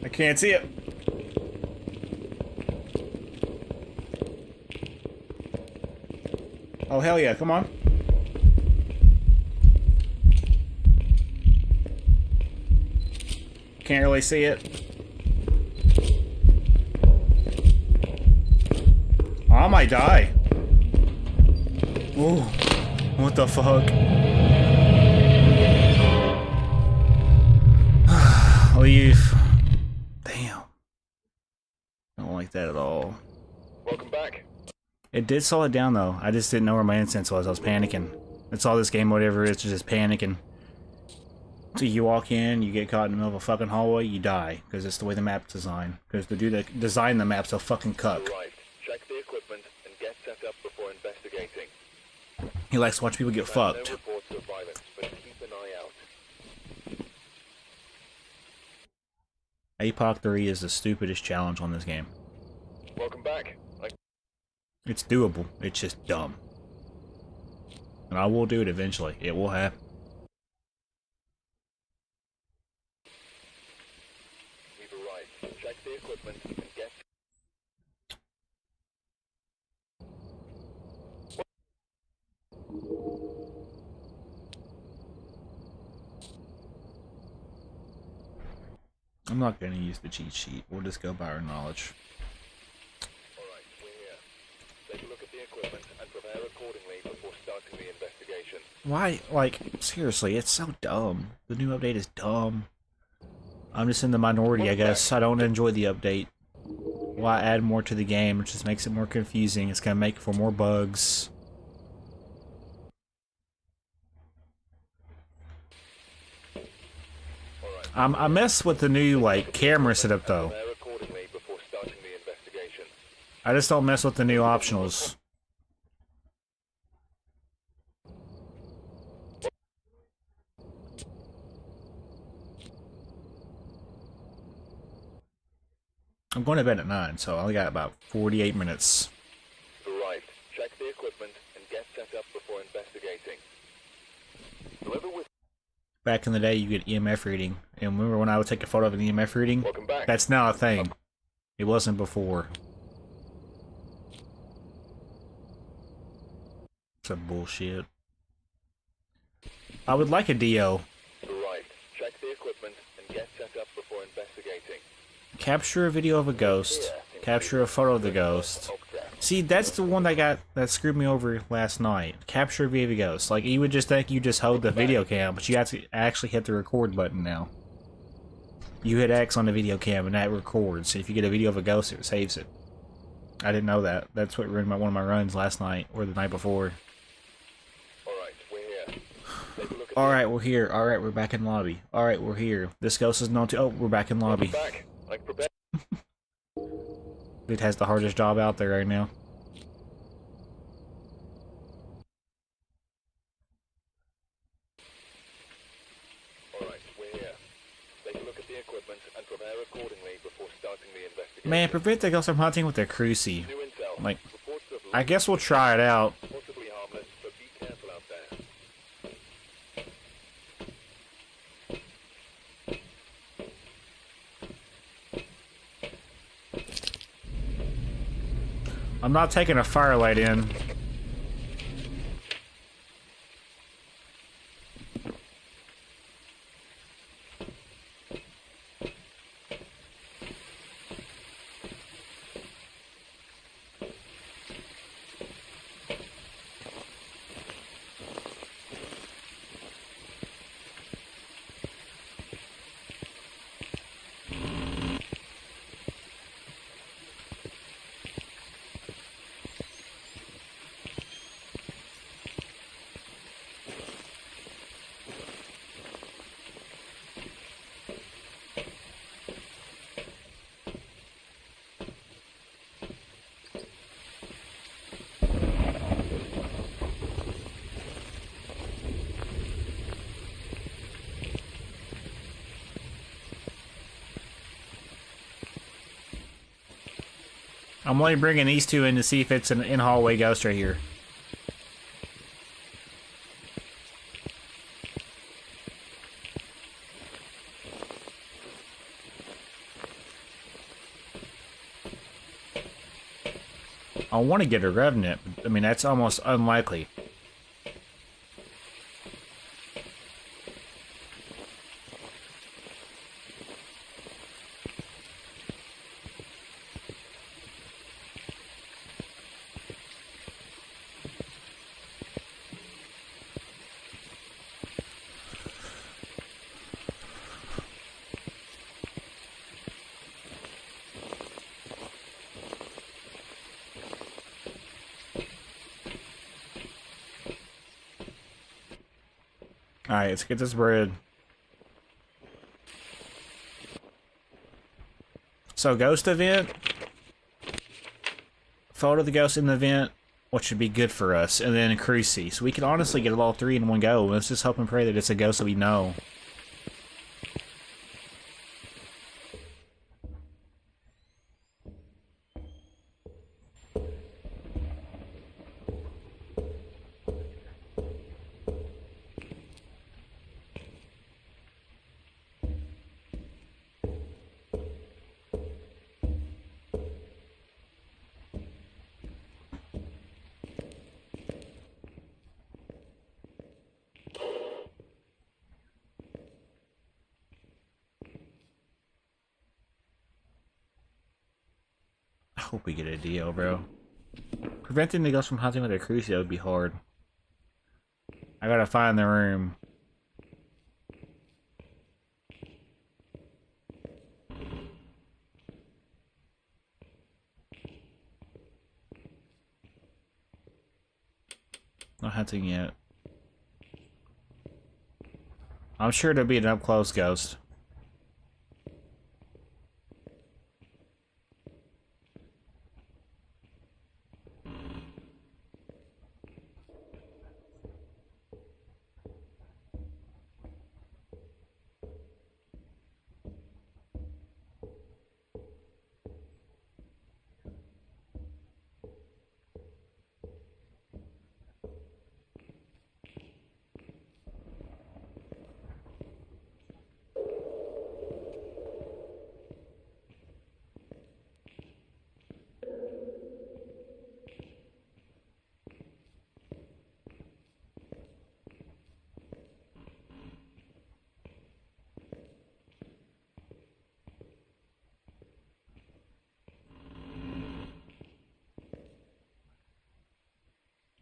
I can't see it. Oh, hell yeah, come on. Can't really see it. Oh, I might die. Ooh, what the fuck? Leave. Damn. I don't like that at all. Welcome back. It did slow it down though. I just didn't know where my incense was. I was panicking. That's all this game, whatever it is, just panicking. So you walk in, you get caught in the middle of a fucking hallway, you die. Because it's the way the map's designed. Because the dude that designed the map's a fucking cuck. Right. Check the equipment and get set up before investigating. He likes to watch people get No fucked. reports of violence, but keep an eye out. APOC 3 is the stupidest challenge on this game. Welcome back. It's doable. It's just dumb. And I will do it eventually. It will happen. We've arrived. Check the equipment and get... I'm not going to use the cheat sheet. We'll just go by our knowledge. Alright, we're here. Take a look at the equipment and prepare accordingly before starting the investigation. Why? Like, seriously, it's so dumb. The new update is dumb. I'm just in the minority, I guess. I don't enjoy the update. Why add more to the game? It just makes it more confusing. It's going to make for more bugs. I mess with the new, like, camera setup, though. Prepare accordingly before starting the investigation. I just don't mess with the new optionals. I'm going to bed at 9, so I only got about 48 minutes. Arrived. Check the equipment and get set up before investigating. Whoever was... Back in the day, you get EMF reading. And remember when I would take a photo of an EMF reading? Welcome back. That's now a thing. It wasn't before. Some bullshit. I would like a DO. Arrived. Check the equipment and get set up before investigating. Capture a video of a ghost. Capture a photo of the ghost. See, that's the one that screwed me over last night. Capture a video of a ghost. Like, you would just think you just hold the video cam, but you have to actually hit the record button now. You hit X on the video cam and that records. If you get a video of a ghost, it saves it. I didn't know that. That's what ruined one of my runs last night, or the night before. Alright, we're here. Take a look at Alright, we're here. Alright, we're back in lobby. Alright, we're here. This ghost is known to... Oh, we're back in lobby. back. Like prepare. It has the hardest job out there right now. Alright, we're here. Take a look at the equipment and prepare accordingly before starting the investigation. Man, prevent the ghost from hunting with their crucie. New intel. Like, Reports of I guess we'll try it out. possibly harmless, so be careful out there. I'm not taking a firelight in. I'm only bringing these two in to see if it's an in-hallway ghost right here. I want to get a revenant, but I mean, that's almost unlikely. Alright, let's get this bread. So, ghost event. Photo of the ghost in the event, what should be good for us, and then crucie. So we can honestly get all three in one go. Let's just hope and pray that it's a ghost that we know. hope we get a deal, bro. Preventing the ghost from hunting with a crucio would be hard. I gotta find the room. Not hunting yet. I'm sure there'll be an up close ghost.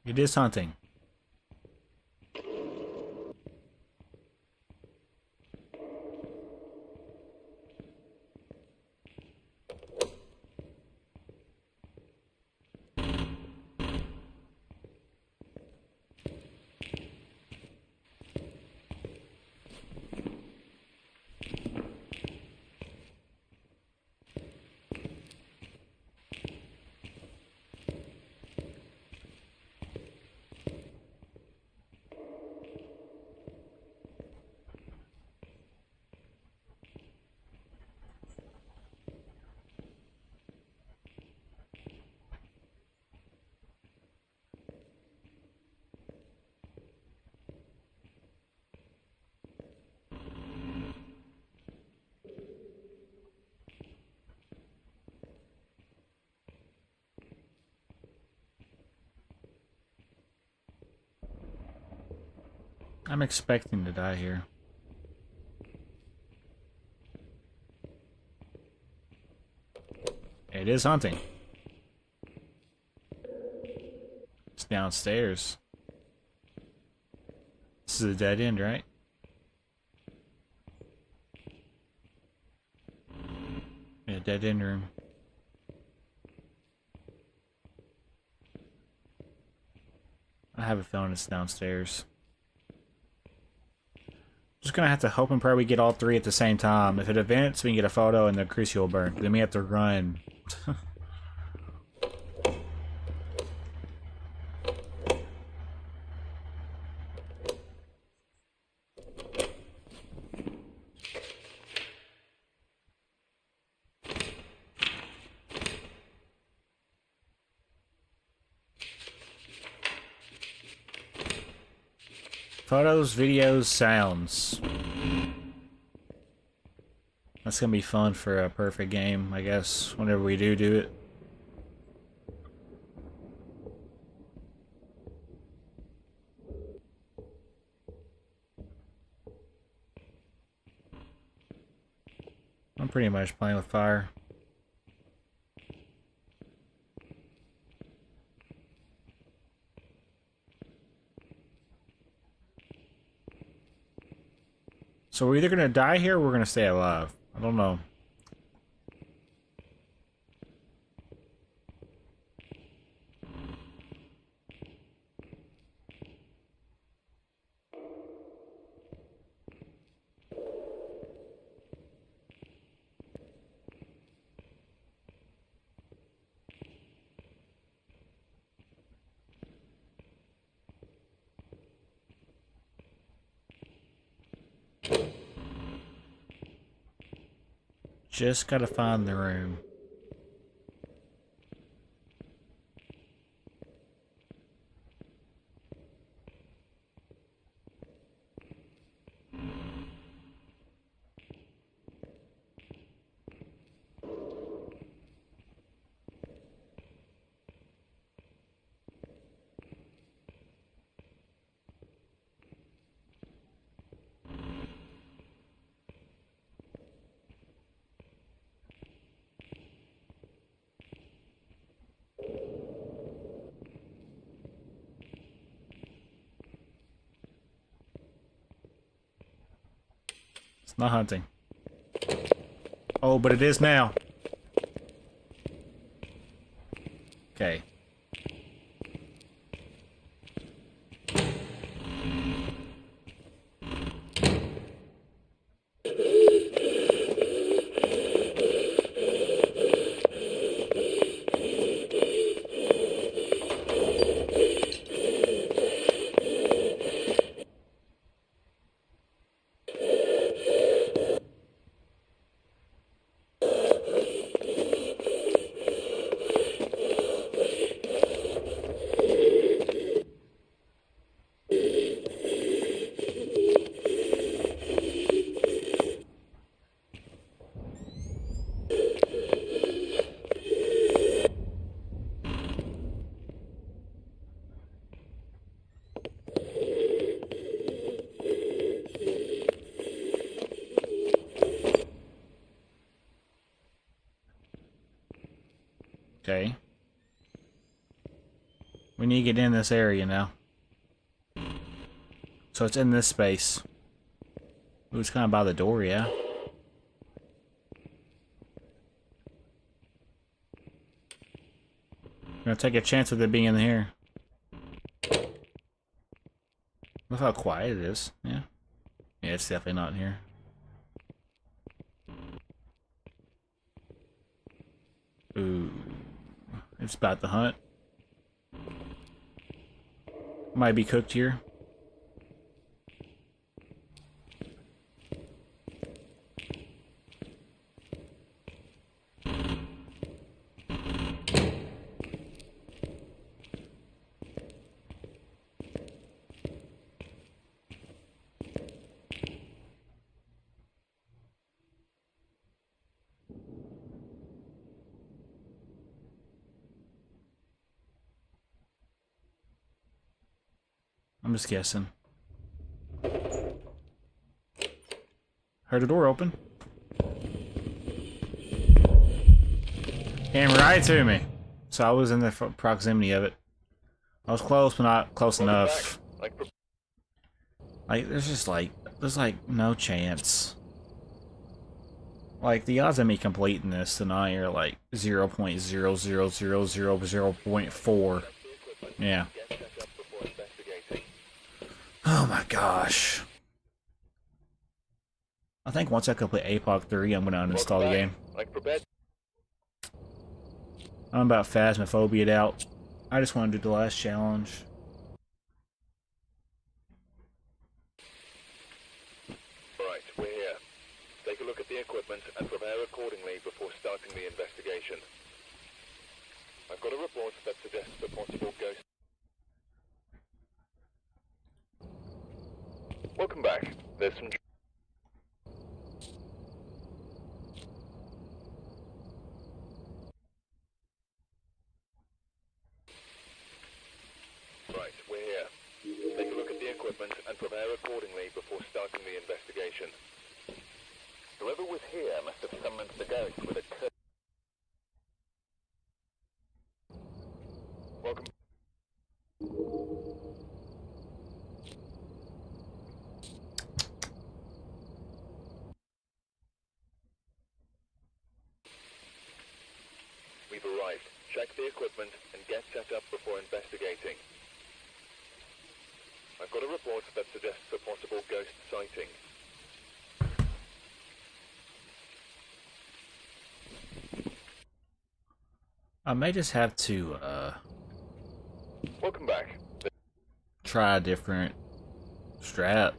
It is hunting. I'm expecting to die here. It is hunting. It's downstairs. This is a dead end, right? Yeah, dead end room. I have a feeling it's downstairs. Just gonna have to hope and pray we get all three at the same time. If it events, we can get a photo and the crucial will burn. Then we have to run. Photos, videos, sounds. That's gonna be fun for a perfect game, I guess, whenever we do it. I'm pretty much playing with fire. So we're either gonna die here or we're gonna stay alive. I don't know. Just gotta find the room. It's not hunting. Oh, but it is now. Okay. Okay. We need to get in this area now. So it's in this space. It was kind of by the door, yeah. I'm gonna take a chance with it being in here. Look how quiet it is. Yeah. Yeah, it's definitely not in here. Ooh. It's about to hunt. Might be cooked here. I'm just guessing. Heard the door open. Came right to me. So I was in the proximity of it. I was close, but not close enough. Like, there's no chance. Like, the odds of me completing this tonight are like 0.00000.4. Yeah. Oh my gosh. I think once I complete APOC 3, I'm gonna uninstall the game. I'm about Phasmophobia out. I just want to do the last challenge. Right, we're here. Take a look at the equipment and prepare accordingly before starting the investigation. I've got a report that suggests a possible ghost. Welcome back. There's some... Right, we're here. Take a look at the equipment and prepare accordingly before starting the investigation. Whoever was here must have summoned the ghost with a curse. Welcome. We've arrived. Check the equipment and get set up before investigating. I've got a report that suggests a possible ghost sighting. I may just have to, Welcome back. try a different strat.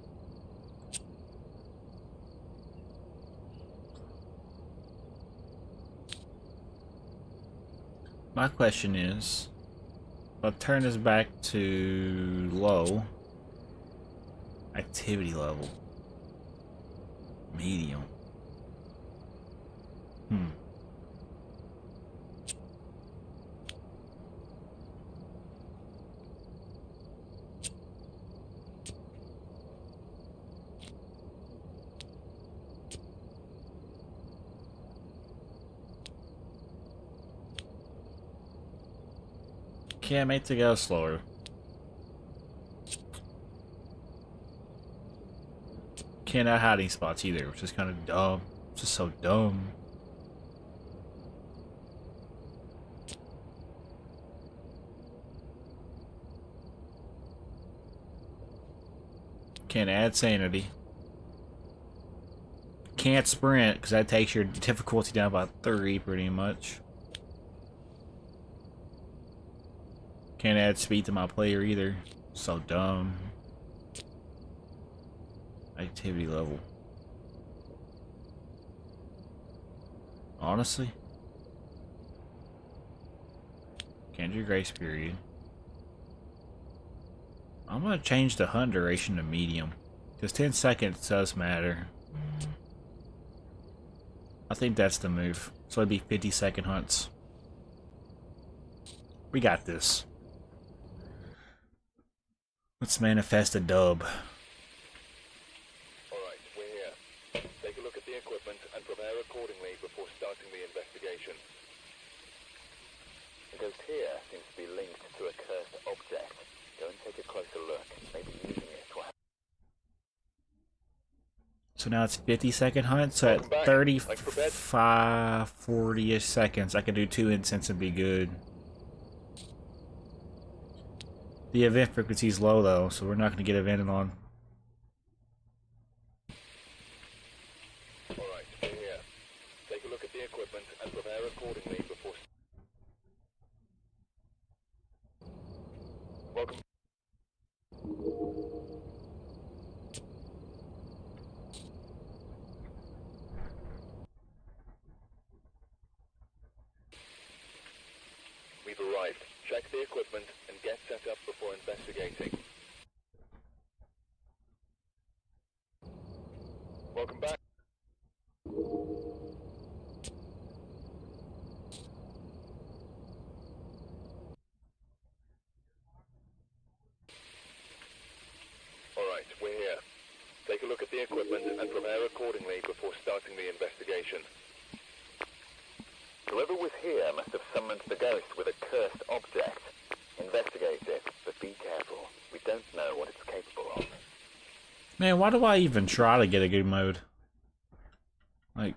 My question is, if I turn this back to low, activity level, medium. Can't make it go slower. Can't add hiding spots either, which is kind of dumb. It's just so dumb. Can't add sanity. Can't sprint, because that takes your difficulty down by 3 pretty much. Can't add speed to my player either. So dumb. Activity level. Honestly. Can't do grace period. I'm gonna change the hunt duration to medium. Because 10 seconds does matter. I think that's the move. So it'd be 50-second hunts. We got this. Let's manifest a dub. Alright, we're here. Take a look at the equipment and prepare accordingly before starting the investigation. The ghost here seems to be linked to a cursed object. Go and take a closer look. Maybe using it will help. So now it's 50-second hunt, so at 35, 40-ish seconds, I can do 2 incense and be good. The event frequency is low though, so we're not going to get evented on. Alright, we're here. Take a look at the equipment and prepare accordingly before... Welcome. We've arrived. Check the equipment and get set up before investigating. Welcome back. Alright, we're here. Take a look at the equipment and prepare accordingly before starting the investigation. Whoever was here must have summoned the ghost with a cursed object. Investigate it, but be careful. We don't know what it's capable of. Man, why do I even try to get a good mode? Like...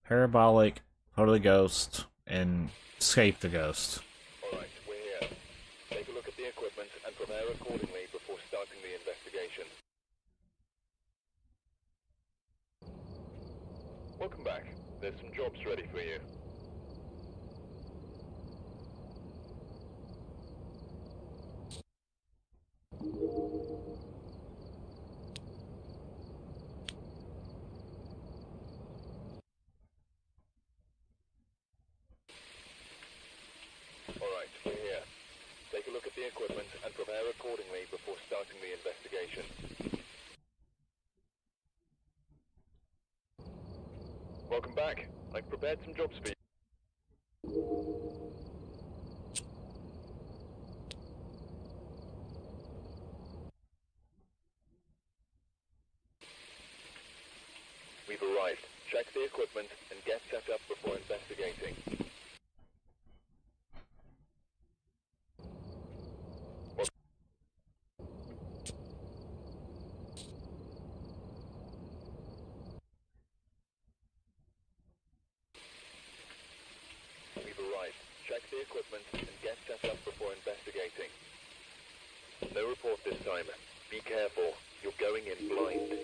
Parabolic, Photo the Ghost, and Escape the Ghost. Alright, we're here. Take a look at the equipment and prepare accordingly before starting the investigation. Welcome back. There's some jobs ready for you. Alright, we're here. Take a look at the equipment and prepare accordingly before starting the investigation. Welcome back. I've prepared some jobs for you. We've arrived. Check the equipment and get set up before investigating. We've arrived. Check the equipment and get set up before investigating. No report this time. Be careful. You're going in blind.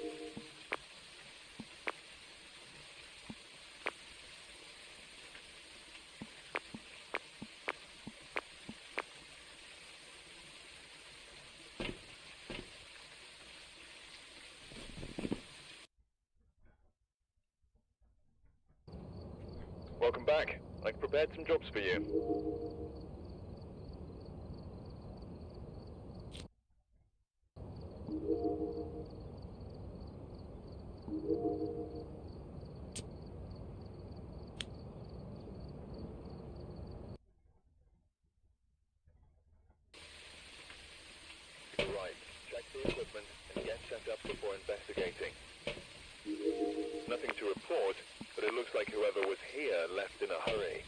Welcome back. I've prepared some jobs for you. Right. Check the equipment and get set up before investigating. Nothing to report, but it looks like whoever was here left in a hurry.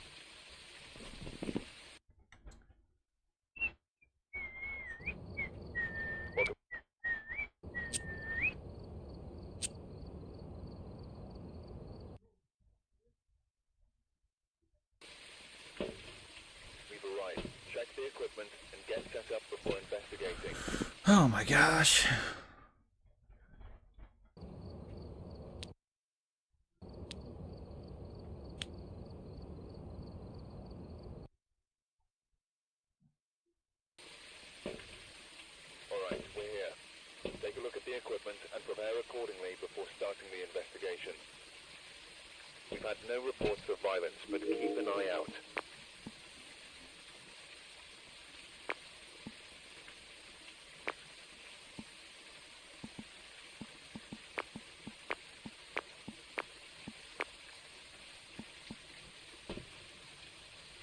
override. Check the equipment and get set up before investigating. Oh my gosh. Alright, we're here. Take a look at the equipment and prepare accordingly before starting the investigation. We've had no reports of violence, but keep an eye out.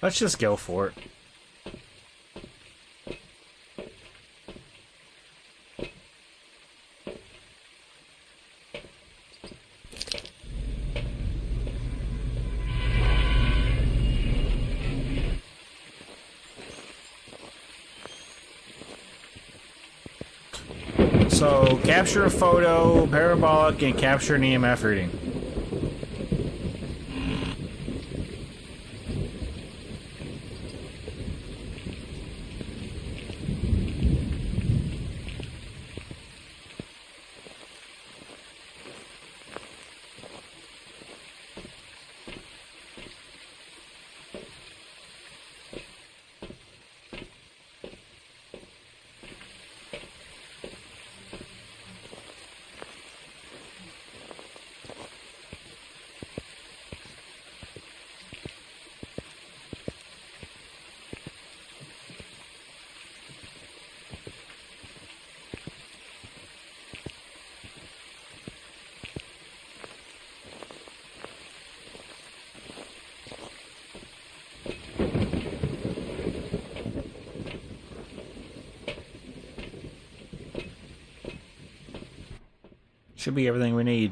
Let's just go for it. So, capture a photo, parabolic, and capture an EMF reading. Should be everything we need.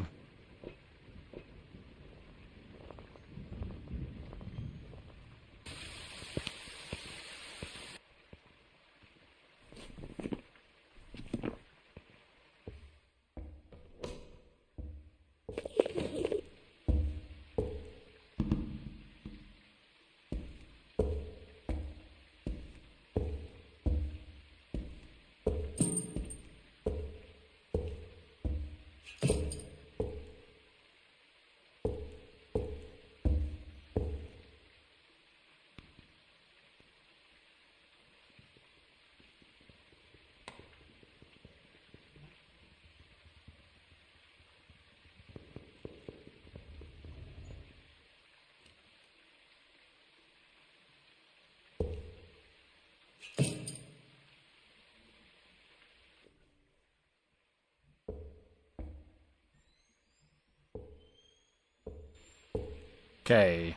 Okay.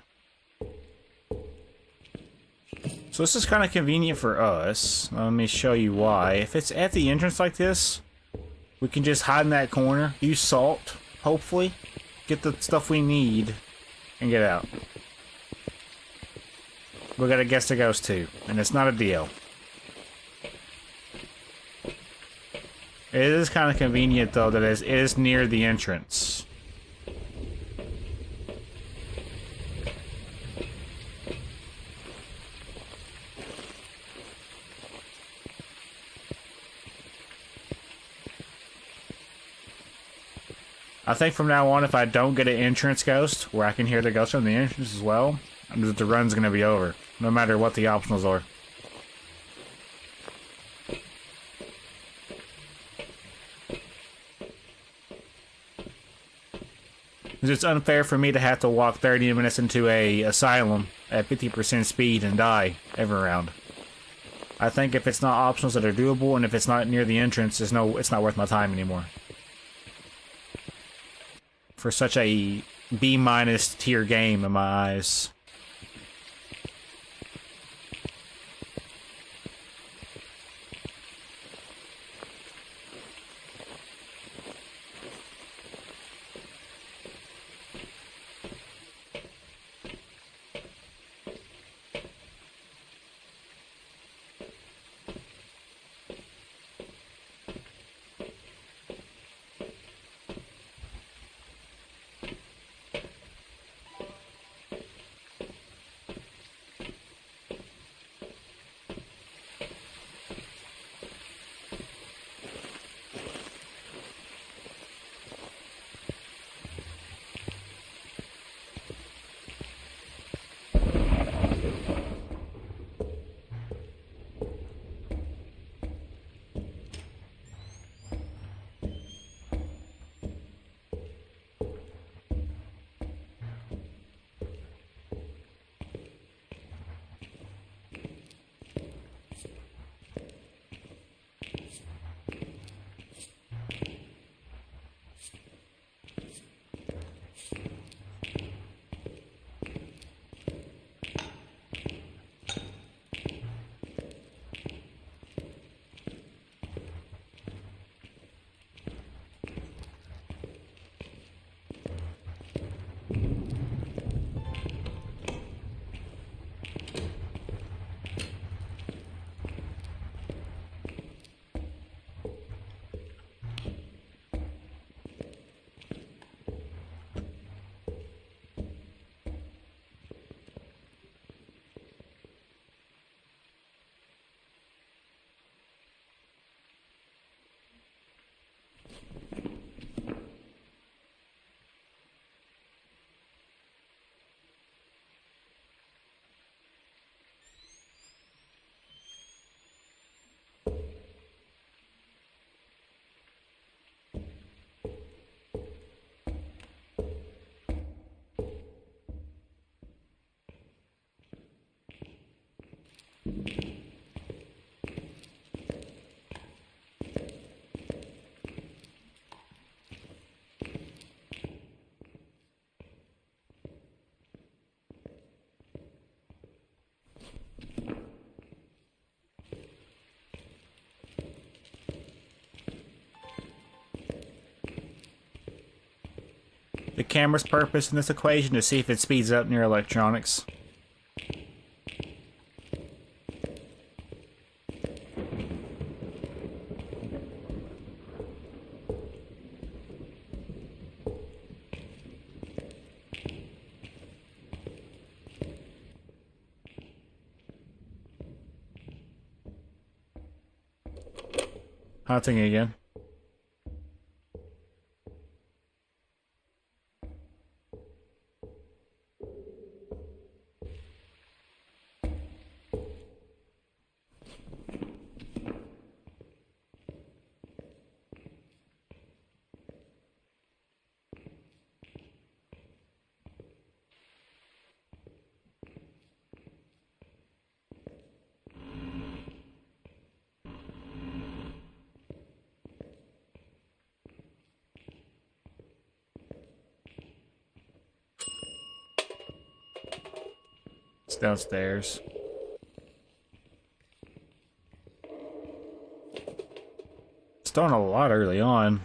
So this is kind of convenient for us. Let me show you why. If it's at the entrance like this, we can just hide in that corner, use salt, hopefully, get the stuff we need, and get out. We gotta guess the ghost too, and it's not a deal. It is kind of convenient though that it is near the entrance. I think from now on, if I don't get an entrance ghost, where I can hear the ghost from the entrance as well, the run's gonna be over, no matter what the optionals are. It's unfair for me to have to walk 30 minutes into a asylum at 50% speed and die every round. I think if it's not optionals that are doable, and if it's not near the entrance, it's not worth my time anymore. For such a B- tier game in my eyes. the camera's purpose in this equation to see if it speeds up near electronics. Hunting again. It's downstairs. It's done a lot early on.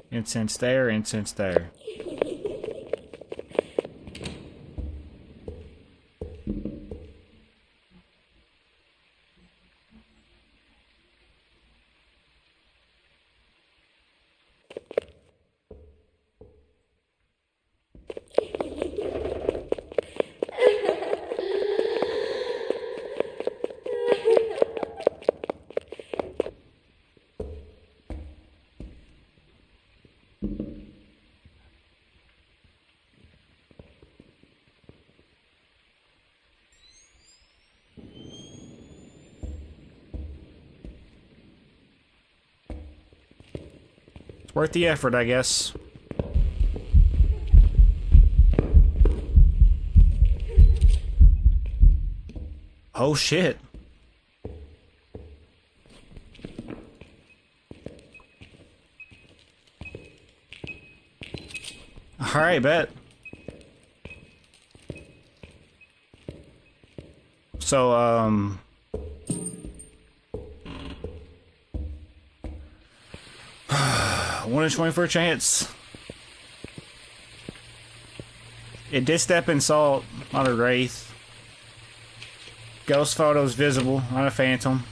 Incense there, incense there. Worth the effort, I guess. Oh shit. Alright, bet. So, 1 in 24 chance. It did step in salt on a wraith. Ghost photos visible on a phantom.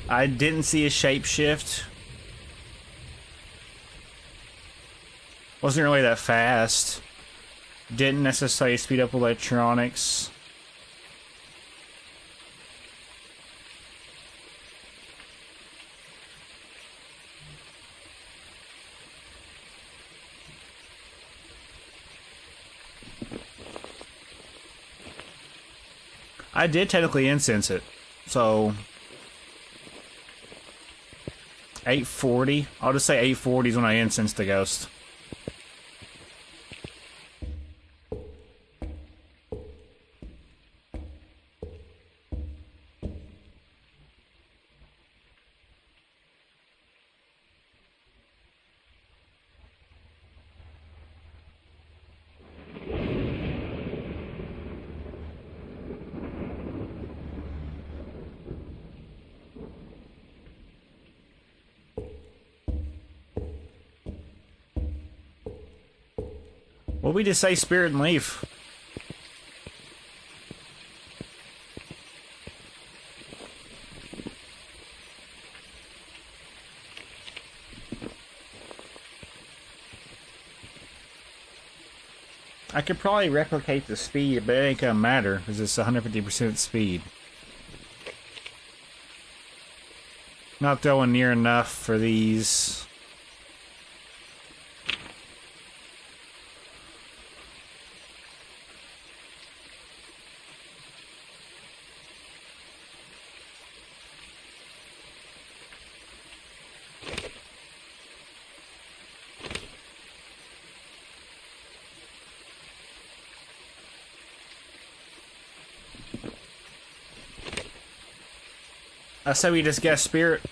I didn't see a shapeshift. Wasn't really that fast. Didn't necessarily speed up electronics. I did technically incense it, so 840. I'll just say 840 is when I incensed the ghost. Well, we just say spirit and leave. I could probably replicate the speed, but it ain't gonna matter because it's 150% speed. Not throwing near enough for these. I say we just guess spirit.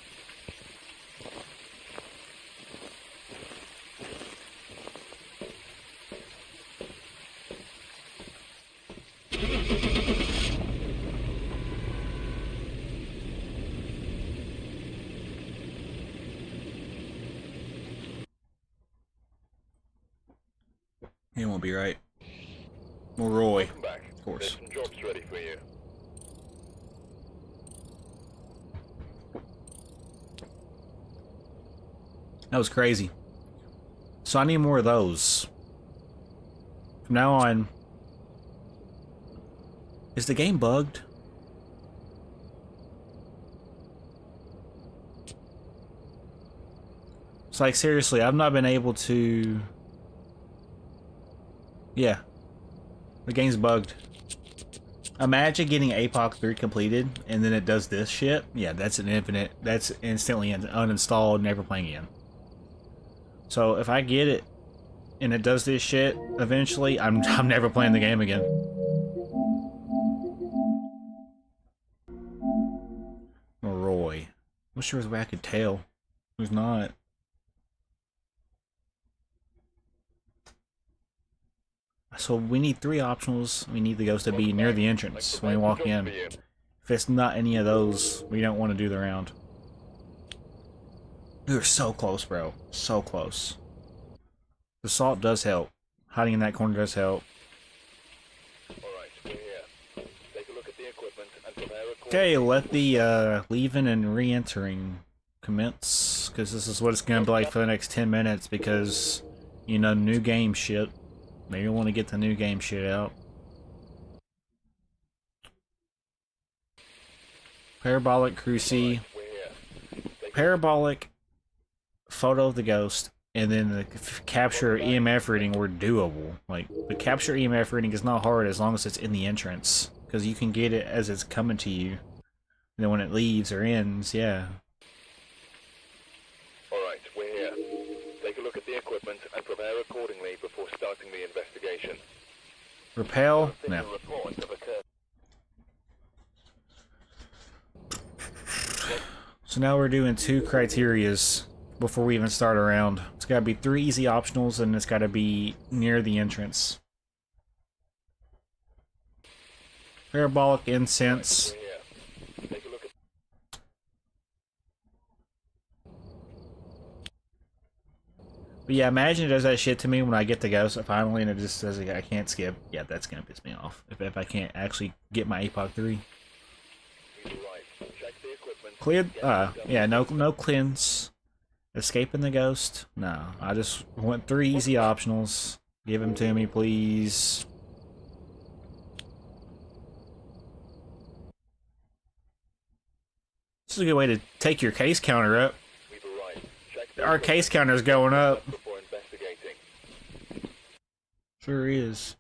He won't be right. Well, Roy, Welcome back. of course. There's some jobs ready for you. That was crazy. So I need more of those. From now on... Is the game bugged? It's like, seriously, I've not been able to... Yeah. The game's bugged. Imagine getting APOC 3 completed, and then it does this shit. Yeah, that's an infinite... That's instantly uninstalled, never playing again. So, if I get it, and it does this shit, eventually, I'm never playing the game again. Roy. Wish there was a way I could tell. There's not. So we need 3 optionals. We need the ghost to be near the entrance when we walk in. If it's not any of those, we don't want to do the round. We were so close, bro. So close. The salt does help. Hiding in that corner does help. Okay, let the leaving and re-entering commence, because this is what it's gonna be like for the next 10 minutes, because, you know, new game shit. Maybe want to get the new game shit out. Parabolic Cruci. Parabolic photo of the ghost, and then the capture EMF reading were doable. Like, the capture EMF reading is not hard as long as it's in the entrance, because you can get it as it's coming to you. And then when it leaves or ends, yeah. Alright, we're here. Take a look at the equipment and prepare accordingly before starting the investigation. Repel? No. So now we're doing 2 criterias before we even start a round. It's gotta be 3 easy optionals, and it's gotta be near the entrance. Parabolic incense. But yeah, imagine it does that shit to me when I get the ghost finally and it just says I can't skip. Yeah, that's gonna piss me off. If I can't actually get my APOC 3. Cleared? Yeah, no cleanse. Escaping the ghost? No. I just want 3 easy optionals. Give them to me, please. This is a good way to take your case counter up. Our case counter's going up. Sure is.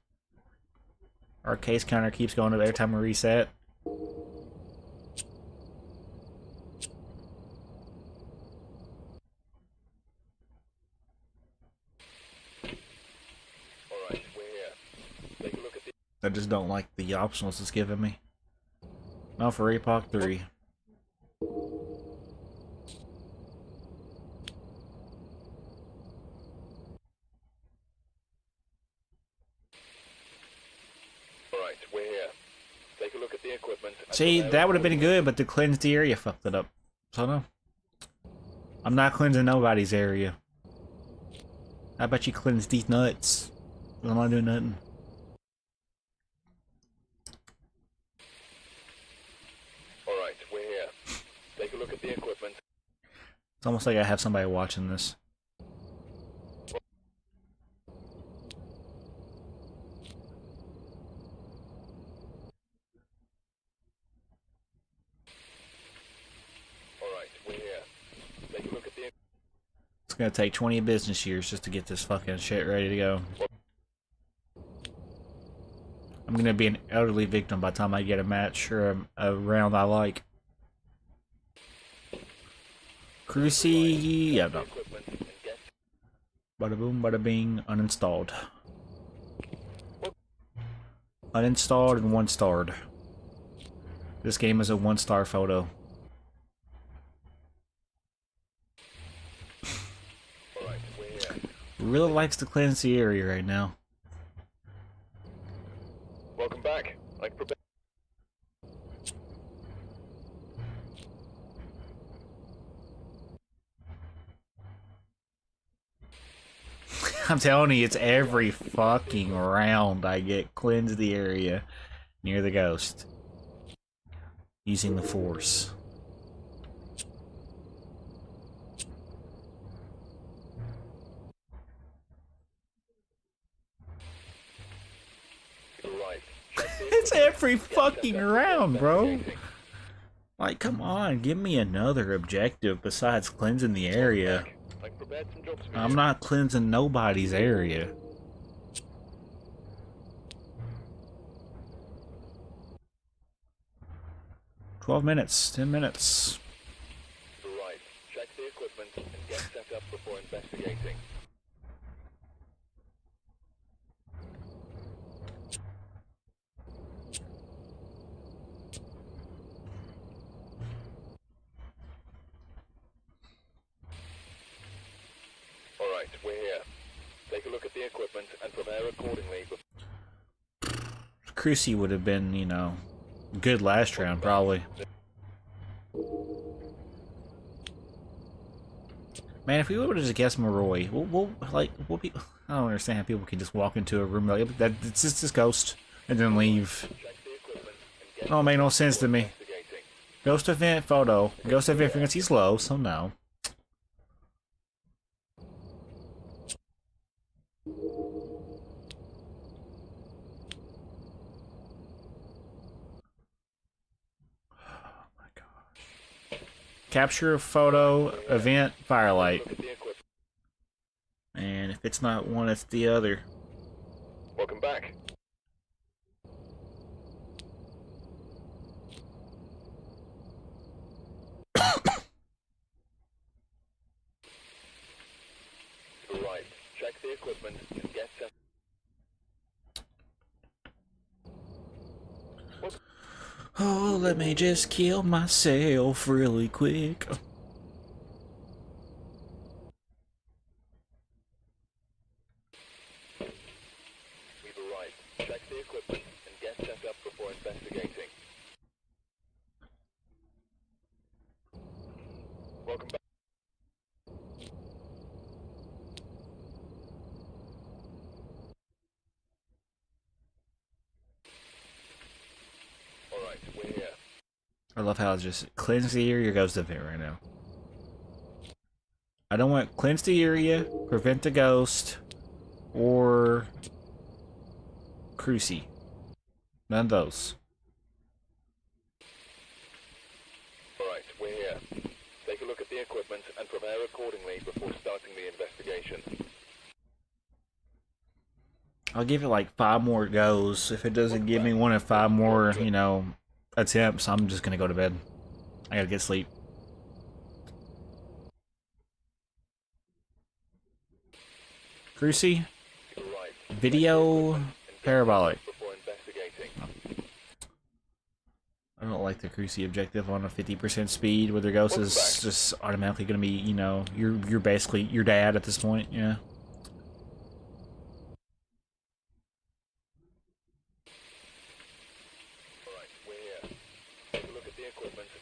Our case counter keeps going up every time we reset. I just don't like the optionals it's giving me. Now for APOC 3. Alright, we're here. Take a look at the equipment. See, that would have been good, but the cleansed area fucked it up. So no. I'm not cleansing nobody's area. How about you cleanse these nuts? I'm not doing nothing. Alright, we're here. Take a look at the equipment. It's almost like I have somebody watching this. Alright, we're here. Take a look at the It's gonna take 20 business years just to get this fucking shit ready to go. I'm gonna be an elderly victim by the time I get a match or a round I like. Cruci, yeah, no. Bada boom, bada bing, uninstalled. Uninstalled and 1-starred. This game is a 1-star photo. Really likes to cleanse the area right now. Welcome back. Like prepare. I'm telling you, it's every fucking round I get cleanse the area near the ghost. Using the force. It's every fucking round, bro. Like, come on, give me another objective besides cleansing the area. I'm not cleansing nobody's area. "12 minutes, 10 minutes. Right. Check the equipment and get set up before investigating. Alright, we're here. Take a look at the equipment and prepare accordingly. Crucy would have been, you know, good last round, probably. Man, if we would have just guessed Maroy, we'll be. I don't understand how people can just walk into a room like that. It's just this ghost and then leave. It don't make no sense to me. Ghost event photo. Ghost event frequency's low, so no. Capture a photo, event, firelight. And if it's not one, it's the other. Welcome back. Right. Check the equipment and get set. Oh, let me just kill myself really quick. We've arrived. Check the equipment and get set up before investigating. Welcome back. Alright, we're here. I love how it's just cleanse the area, goes the event right now. I don't want cleanse the area, prevent the ghost, or Crucy. None of those. Alright, we're here. Take a look at the equipment and prepare accordingly before starting the investigation. I'll give it like 5 more goes. If it doesn't give me one in 5 more, you know, attempts, I'm just gonna go to bed. I gotta get sleep. Crucy, video, parabolic. I don't like the Crucy objective on a 50% speed where the ghost is just automatically gonna be, you know, you're basically your dad at this point, yeah.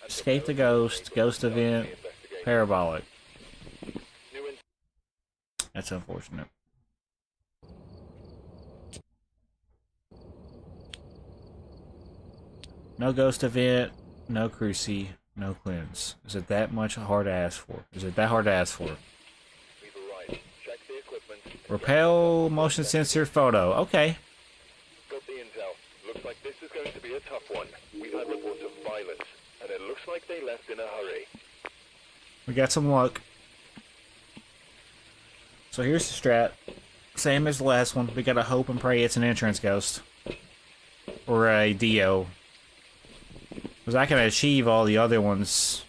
Escape the ghost, ghost event, parabolic. That's unfortunate. No ghost event, no Crucy, no cleanse. Is it that much hard to ask for? Is it that hard to ask for? Repel motion sensor photo. Okay. Got the intel. Looks like this is going to be a tough one. We've had reports of violence, and it looks like they left in a hurry. We got some luck. So here's the strat. Same as the last one. We gotta hope and pray it's an entrance ghost. Or a Dio. Because I can achieve all the other ones.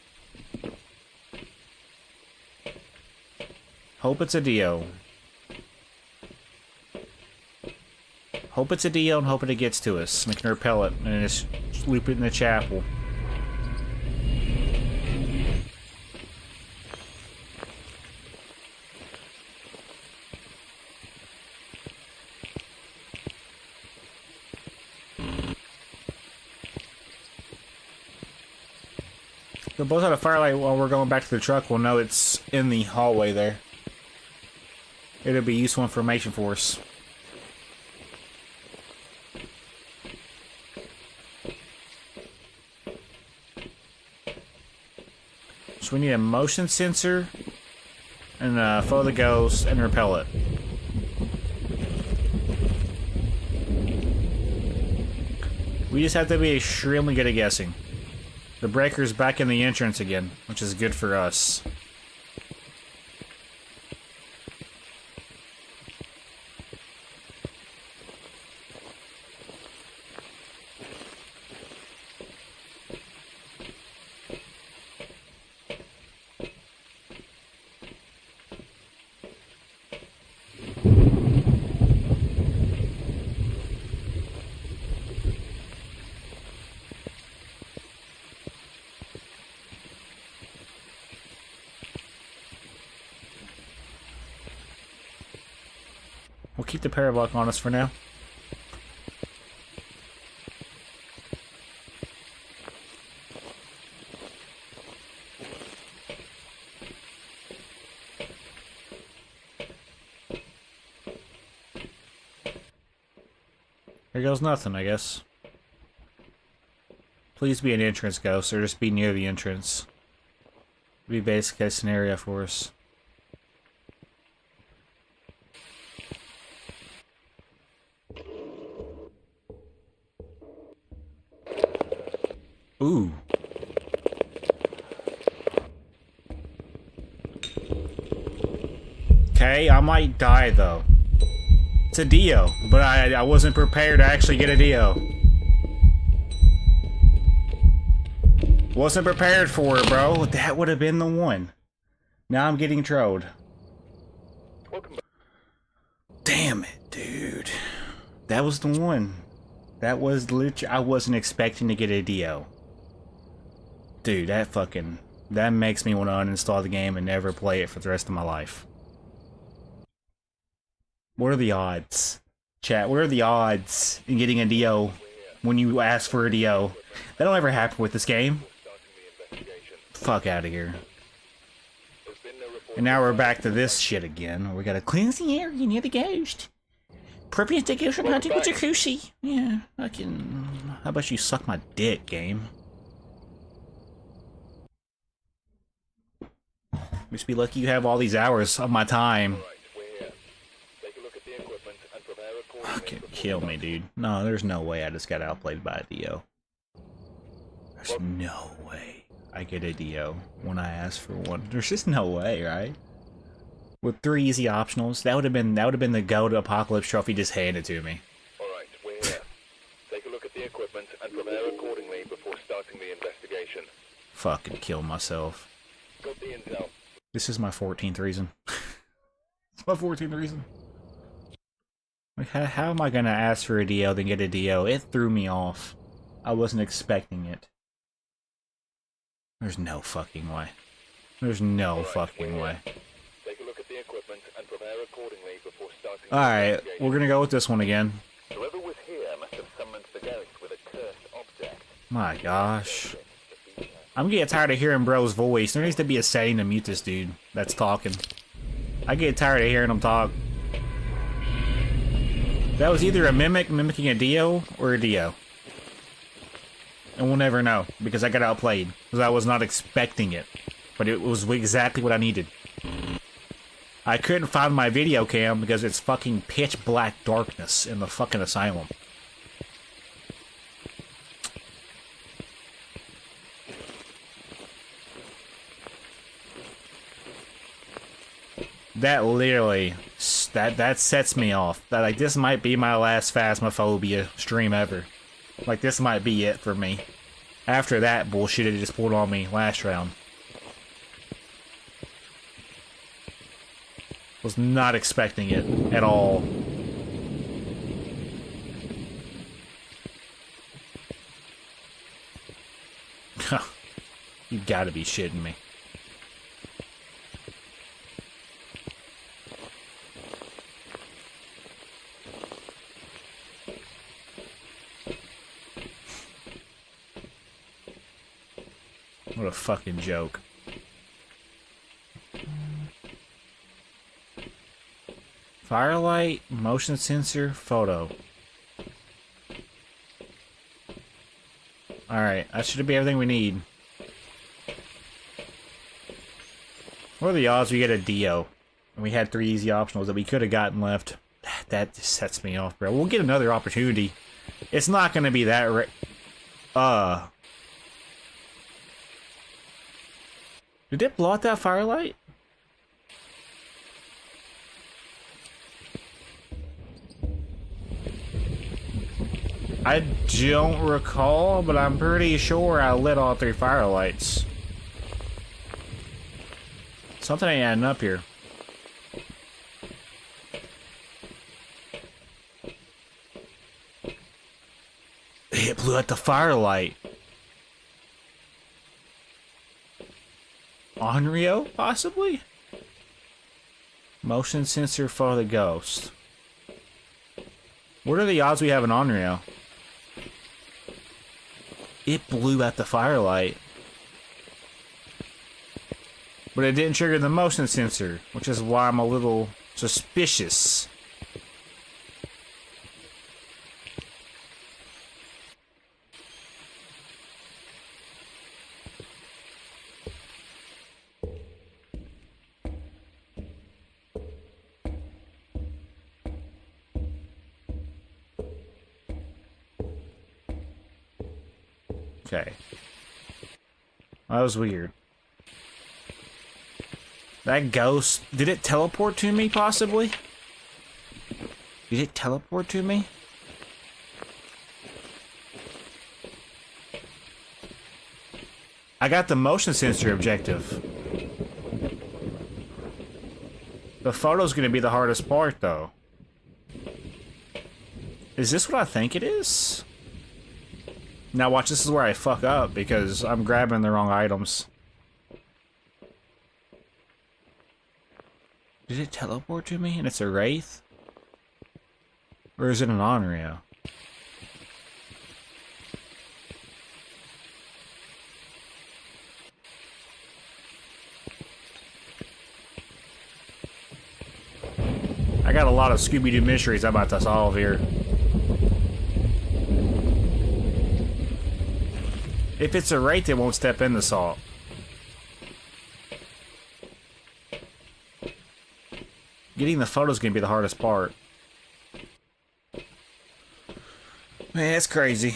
Hope it's a Dio. Hope it's a Dio and hope it gets to us. We can repel it and just loop it in the chapel. We'll both have a firelight while we're going back to the truck. We'll know it's in the hallway there. It'll be useful information for us. So we need a motion sensor, and follow the ghost, and repel it. We just have to be extremely good at guessing. The breaker's back in the entrance again, which is good for us. We'll keep the parabolic on us for now. Here goes nothing, I guess. Please be an entrance ghost, or just be near the entrance. Be basic case scenario for us. Ooh. Okay, I might die though. It's a Dio, but I wasn't prepared to actually get a Dio. Wasn't prepared for it, bro. That would have been the one. Now I'm getting trolled. Damn it, dude. That was the one. That was literally... I wasn't expecting to get a Dio. Dude, that makes me want to uninstall the game and never play it for the rest of my life. What are the odds? Chat, what are the odds in getting a Dio when you ask for a Dio? That don't ever happen with this game. Fuck out of here. And now we're back to this shit again. We gotta cleanse the area near the ghost. Appropriate to go from hunting with jacuzzi. Yeah, I can... How about you suck my dick, game? Just be lucky you have all these hours of my time. Fucking kill me, dude. No, there's no way I just got outplayed by a Dio. There's no way I get a Dio when I ask for one. There's just no way, right? With 3 easy optionals, that would have been the GOAT Apocalypse trophy just handed to me. Alright, we're here. Take a look at the equipment and prepare accordingly before starting the investigation. Fucking kill myself. Got the intel. This is my 14th reason. It's my 14th reason. Like, how am I gonna ask for a Dio then get a Dio? It threw me off. I wasn't expecting it. There's no fucking way. There's no fucking way. Take a look at the equipment and prepare accordingly before starting. Alright, we're gonna go with this one again. Whoever was here must have summoned the ghost with a cursed object. My gosh. I'm getting tired of hearing bro's voice. There needs to be a setting to mute this dude that's talking. I get tired of hearing him talk. That was either a mimic mimicking a Dio or a Dio. And we'll never know, because I got outplayed. Because I was not expecting it. But it was exactly what I needed. I couldn't find my video cam because it's fucking pitch black darkness in the fucking asylum. That literally, that sets me off. That, like, this might be my last Phasmophobia stream ever. Like, this might be it for me. After that bullshit it just pulled on me last round. Was not expecting it at all. You gotta be shitting me. What a fucking joke. Firelight, motion sensor, photo. Alright, that should be everything we need. What are the odds we get a Dio? And we had 3 easy optionals that we could have gotten left. That just sets me off, bro. We'll get another opportunity. It's not gonna be that Did it blow out that firelight? I don't recall, but I'm pretty sure I lit all 3 firelights. Something ain't adding up here. It blew out the firelight. Onryo, possibly? Motion sensor for the ghost. What are the odds we have an Onryo? It blew out the firelight. But it didn't trigger the motion sensor, which is why I'm a little suspicious. Okay. That was weird. That ghost... Did it teleport to me, possibly? Did it teleport to me? I got the motion sensor objective. The photo's gonna be the hardest part, though. Is this what I think it is? Now watch, this is where I fuck up, because I'm grabbing the wrong items. Did it teleport to me and it's a Wraith? Or is it an Onryo? I got a lot of Scooby-Doo mysteries I'm about to solve here. If it's a Wraith, it won't step in the salt. Getting the photo's gonna be the hardest part. Man, it's crazy.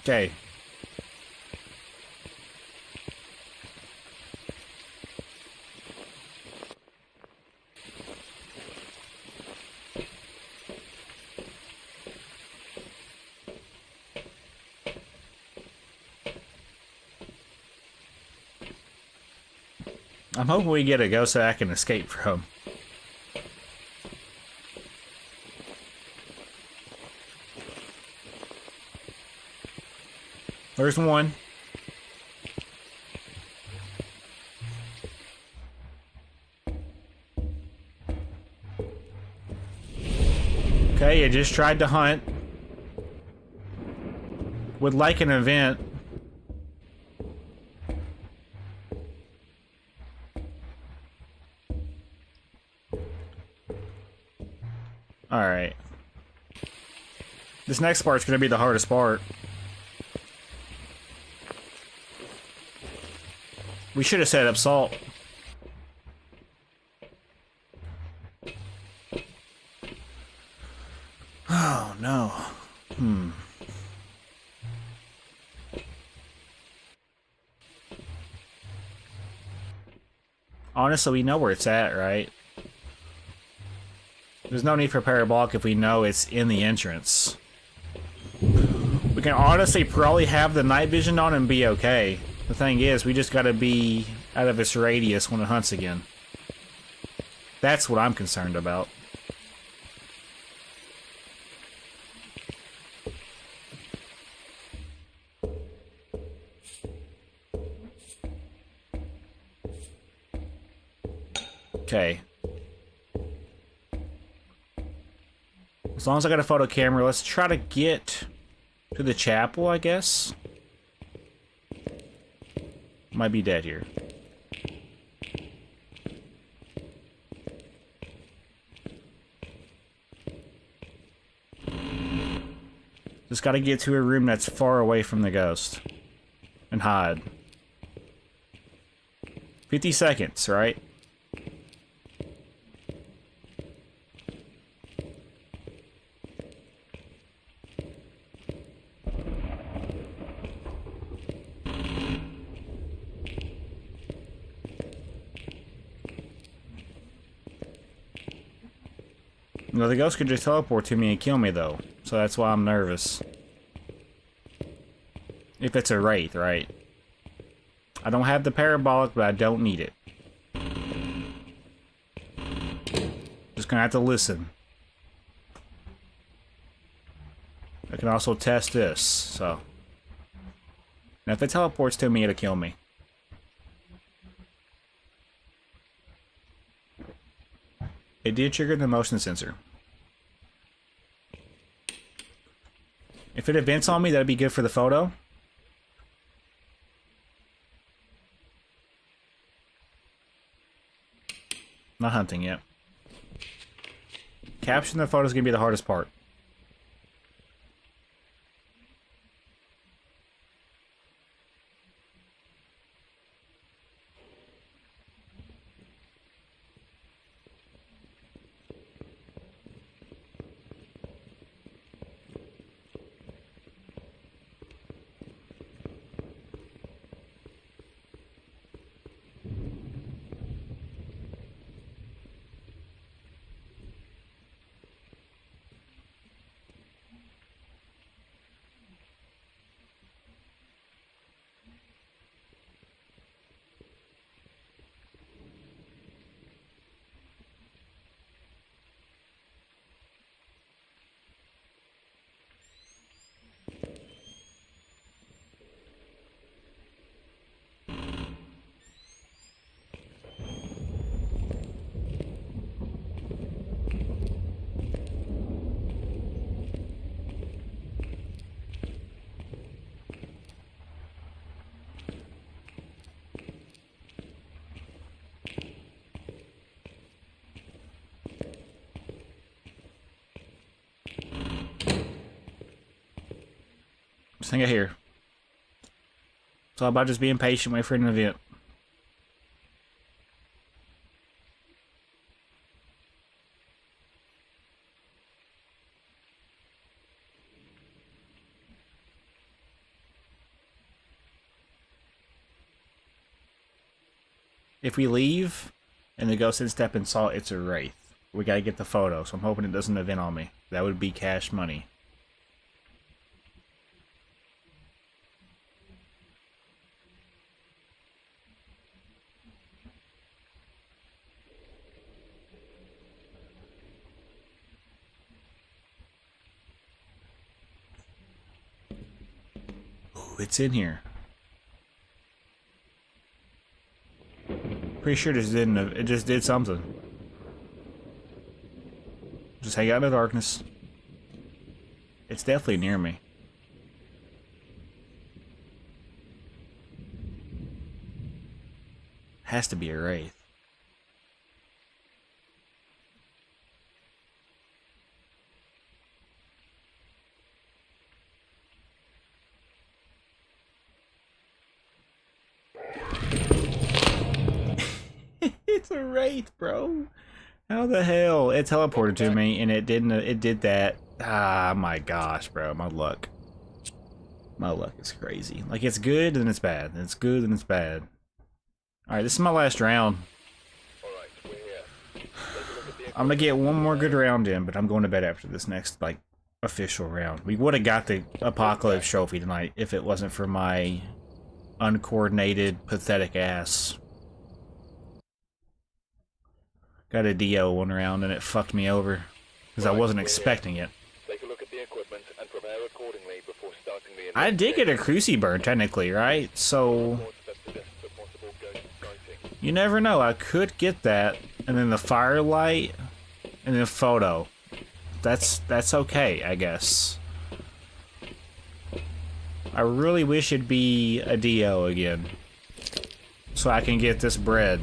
Okay. I'm hoping we get a ghost that I can escape from. There's one. Okay, you just tried to hunt. Would like an event. Alright. This next part's gonna be the hardest part. We should have set up salt. Oh no. Honestly, we know where it's at, right? There's no need for parabolic if we know it's in the entrance. We can honestly probably have the night vision on and be okay. The thing is, we just gotta be out of its radius when it hunts again. That's what I'm concerned about. Okay. As long as I got a photo camera, let's try to get to the chapel, I guess. Might be dead here. Just gotta get to a room that's far away from the ghost. And hide. 50 seconds, right? No, the ghost could just teleport to me and kill me, though. So that's why I'm nervous. If it's a wraith, right? I don't have the parabolic, but I don't need it. Just gonna have to listen. I can also test this, so. Now if it teleports to me, it'll kill me. It did trigger the motion sensor. If it events on me, that'd be good for the photo. Not hunting yet. Capturing the photo is gonna be the hardest part. Just hang out here. It's all about just being patient, wait for an event. If we leave and the ghost didn't step and saw it's a wraith, we gotta get the photo, so I'm hoping it doesn't event on me. That would be cash money. Ooh, it's in here. Pretty sure it just did something. Just hang out in the darkness. It's definitely near me. Has to be a wraith. It's a wraith, bro. How the hell? It teleported to me and it didn't. It did that. Ah, my gosh, bro. My luck. My luck is crazy. Like, it's good and it's bad. It's good and it's bad. Alright, this is my last round. I'm gonna get one more good round in, but I'm going to bed after this next, like, official round. We would have got the Apocalypse trophy tonight if it wasn't for my uncoordinated, pathetic ass. Got a DO one round and it fucked me over because I wasn't expecting it. Take a look at the equipment and prepare accordingly before starting the I did get a cruci burn technically, right? So you never know. I could get that and then the firelight, and then photo. That's okay, I guess. I really wish it'd be a DO again, so I can get this bread.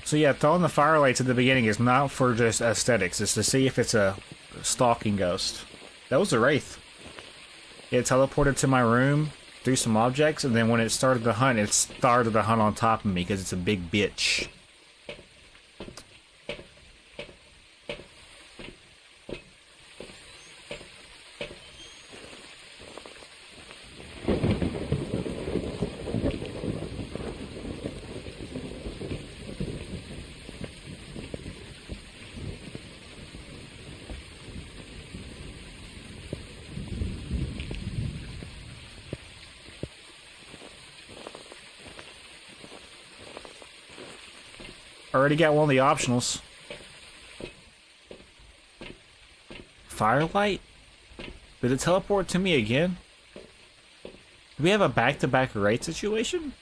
So yeah, throwing the firelights at the beginning is not for just aesthetics. It's to see if it's a stalking ghost. That was a wraith. It teleported to my room, threw some objects, and then when it started the hunt on top of me because it's a big bitch. Already got one of the optionals. Firelight? Did it teleport to me again? Do we have a back-to-back raid situation?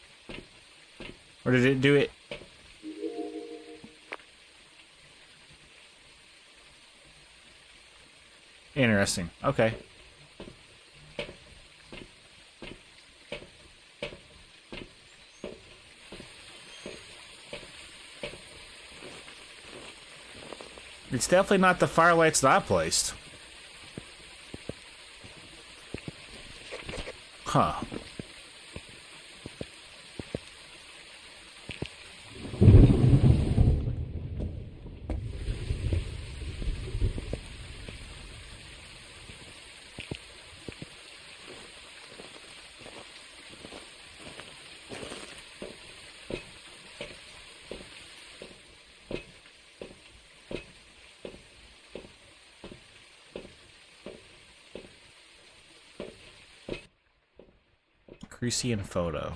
Or did it do it? Interesting. Okay. It's definitely not the firelights that I placed. Huh. Crucian photo.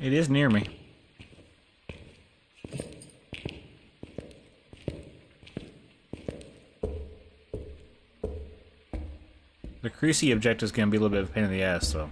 It is near me. The Cruci objective is going to be a little bit of a pain in the ass, though.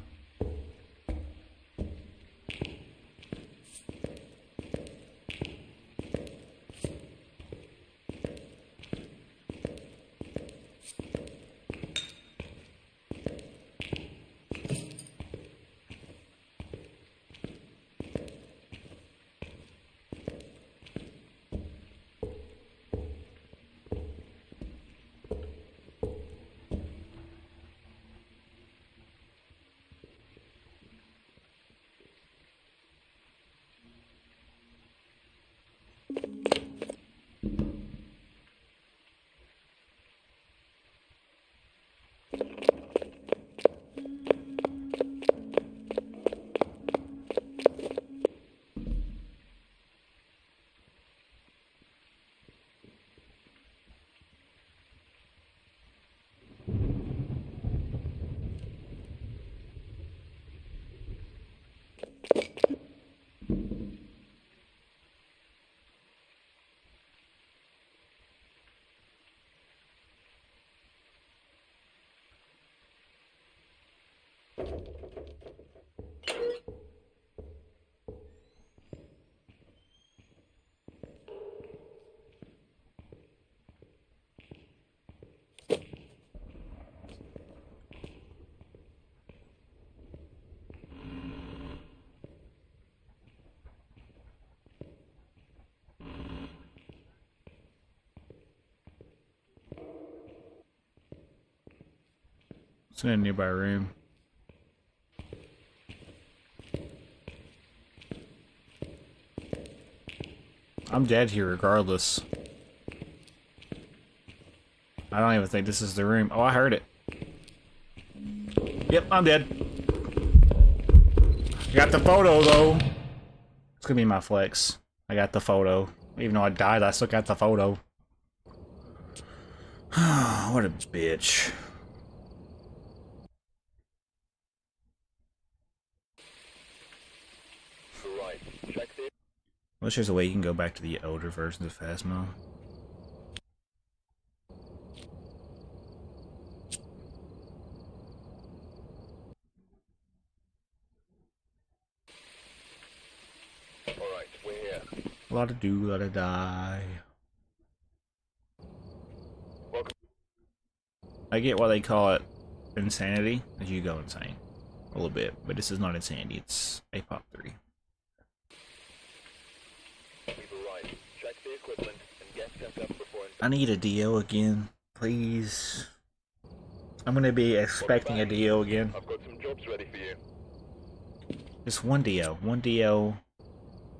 It's in a nearby room. I'm dead here regardless. I don't even think this is the room. Oh, I heard it. Yep, I'm dead. I got the photo though. It's gonna be my flex. I got the photo. Even though I died, I still got the photo. What a bitch. Right. Check the Wish there's a way you can go back to the older versions of Phasmo. Alright, we're here. A lot of do, a lot of die. Welcome. I get why they call it insanity, as you go insane. A little bit, but this is not insanity, it's APOC 3. We've arrived. Check the equipment and get set up before I need a DO again, please. I'm gonna be expecting a DO again. I've got some jobs ready for you. Just one DO. One DO.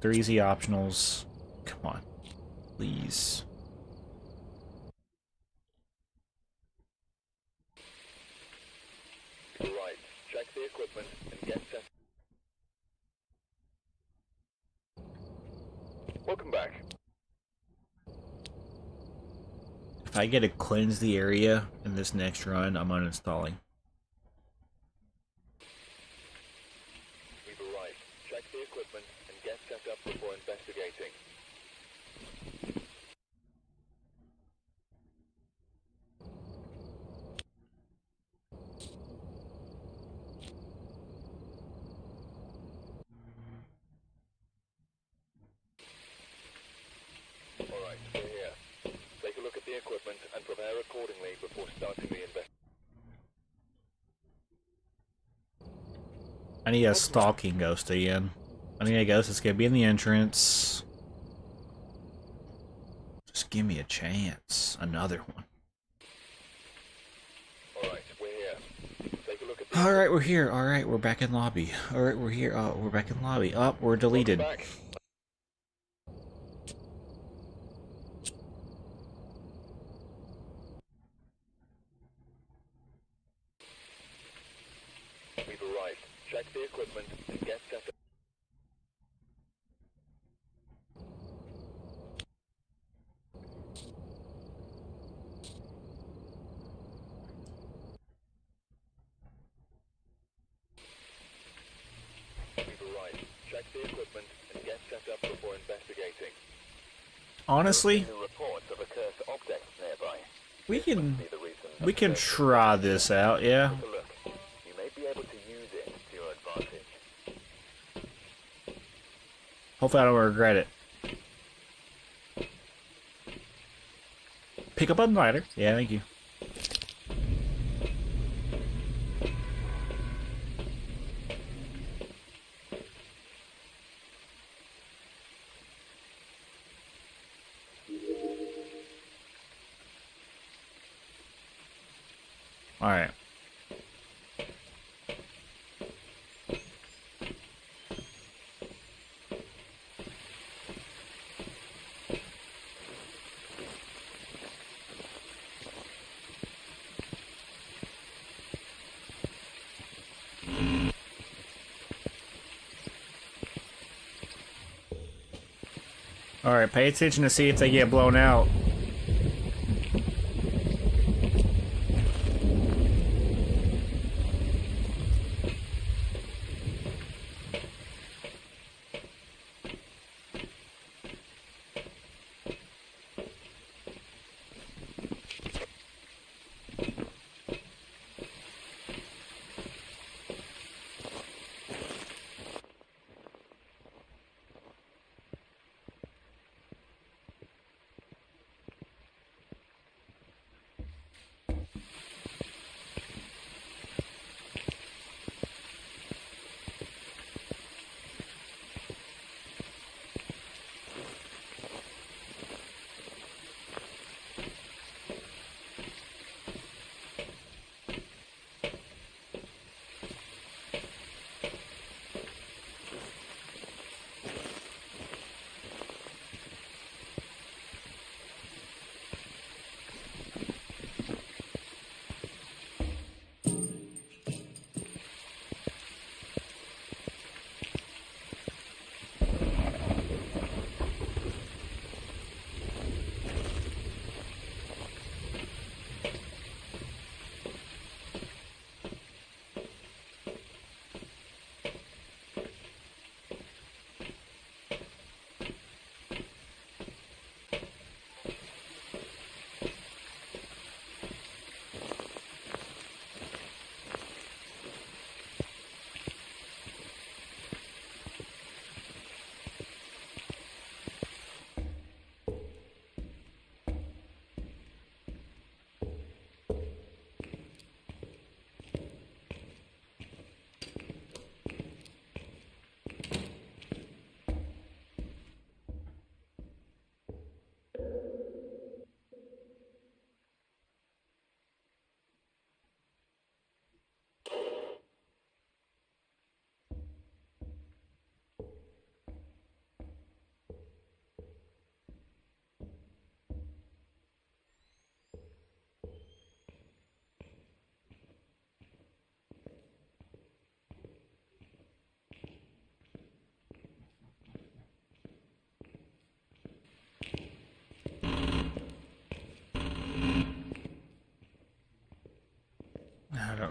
3 easy optionals. Come on. Please. Right. Check the equipment and get set. Welcome back. If I get to cleanse the area in this next run, I'm uninstalling. We've arrived. Check the equipment and get set up before investigating. Alright, we're here. Take a look at the equipment and prepare accordingly before starting the investigation. I need a stalking ghost again. I need a ghost that's gonna be in the entrance. Just give me a chance. Another one. Alright, we're here. Take a look at the Alright, we're here. Alright, we're back in lobby. Alright, we're here. Oh, we're back in lobby. Oh, we're deleted. Welcome back. We've arrived. Check the equipment and get set up. We've arrived. Check the equipment and get set up before investigating. Honestly, New reports of a cursed object nearby. we can See the reason. we can try this out, yeah. Take a look. You may be able to use it to your advantage. Hopefully I don't regret it. Pick up on lighter. Yeah, thank you. Alright. Alright, pay attention to see if they get blown out.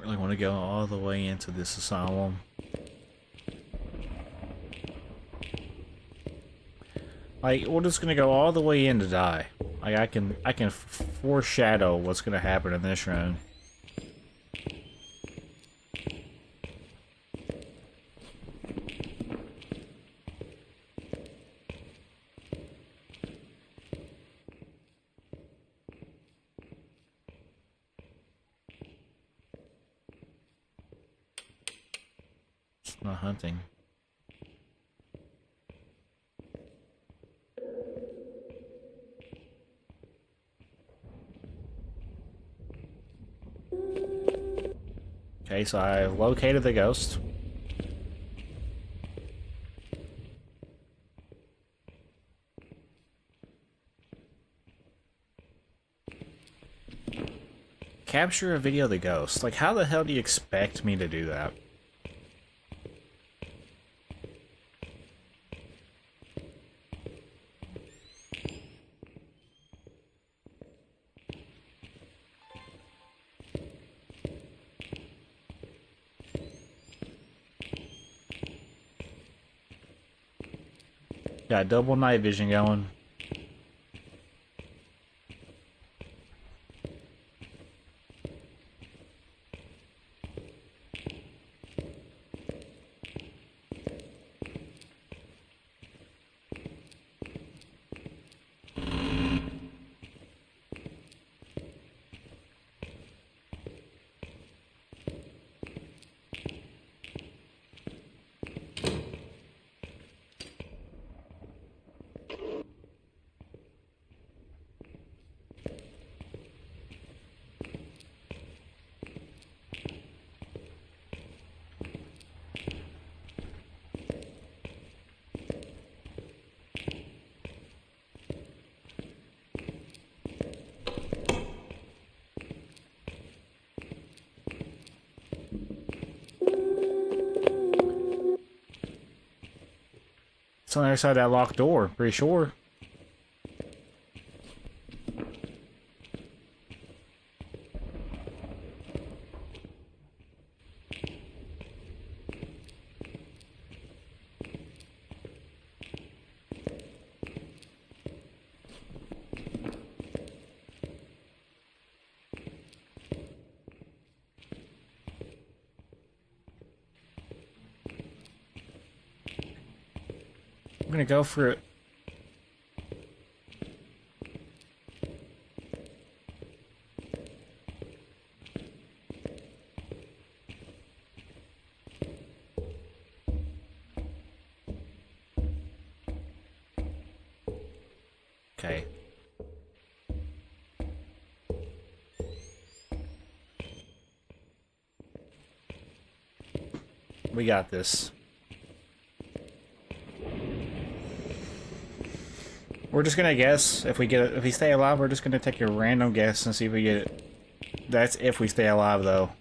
don't really want to go all the way into this asylum. Like, we're just gonna go all the way in to die. Like, I can foreshadow what's gonna happen in this run. It's not hunting. Okay, so I've located the ghost. Capture a video of the ghost. Like, how the hell do you expect me to do that? Got double night vision going. It's on the other side of that locked door, pretty sure. I'm gonna go for it. Okay. We got this. We're just gonna guess if we get it. If we stay alive, we're just gonna take a random guess and see if we get it. That's if we stay alive, though.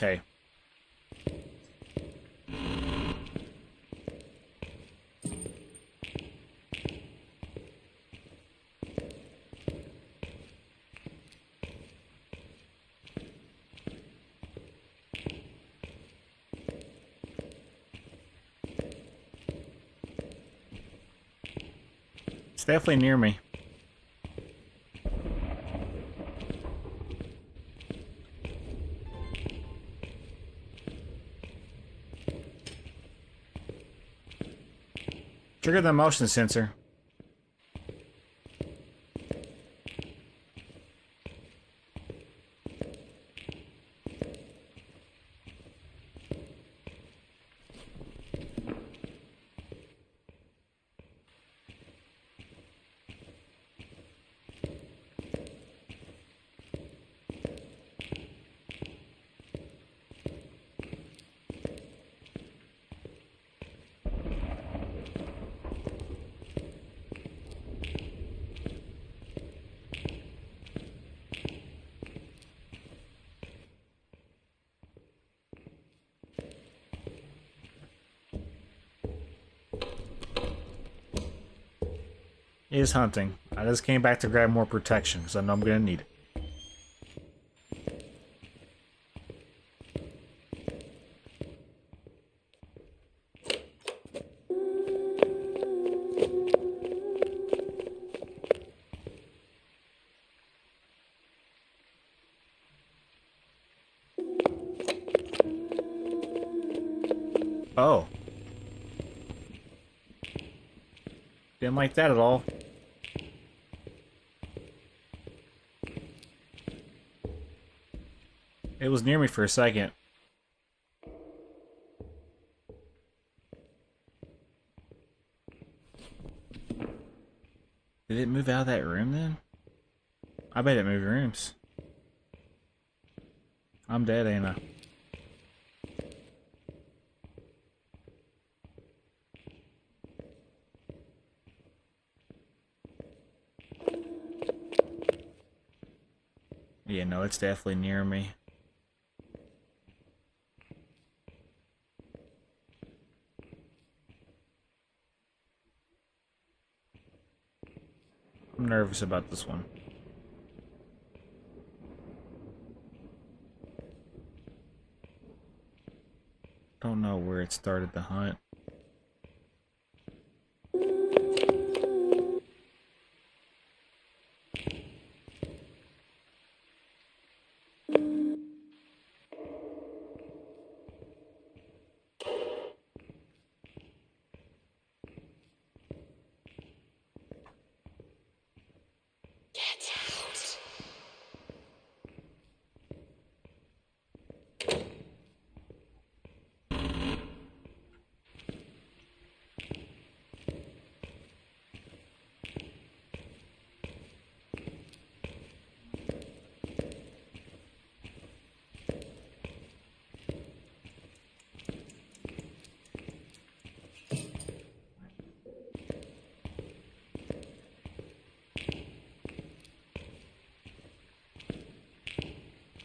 Okay. It's definitely near me. Trigger the motion sensor. Is hunting. I just came back to grab more protection because I know I'm gonna need it. Oh. Didn't like that at all. It was near me for a second. Did it move out of that room then? I bet it moved rooms. I'm dead, ain't I? Yeah, no, it's definitely near me. I'm nervous about this one. Don't know where it started the hunt.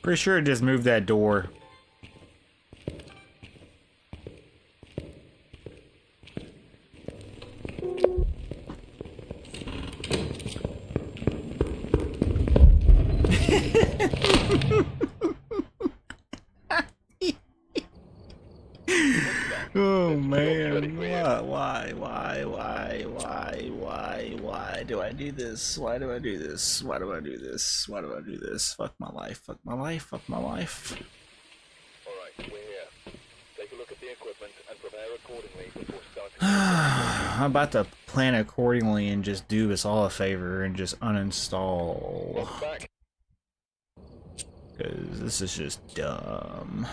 Pretty sure it just moved that door. Oh man, why do I do this? Why do I do this? Why do I do this? Why do I do this? Fuck my life, fuck my life, fuck my life. Alright, we're here. Take a look at the equipment and prepare accordingly before starting. I'm about to plan accordingly and just do us all a favor and just uninstall. Welcome back. Because this is just dumb.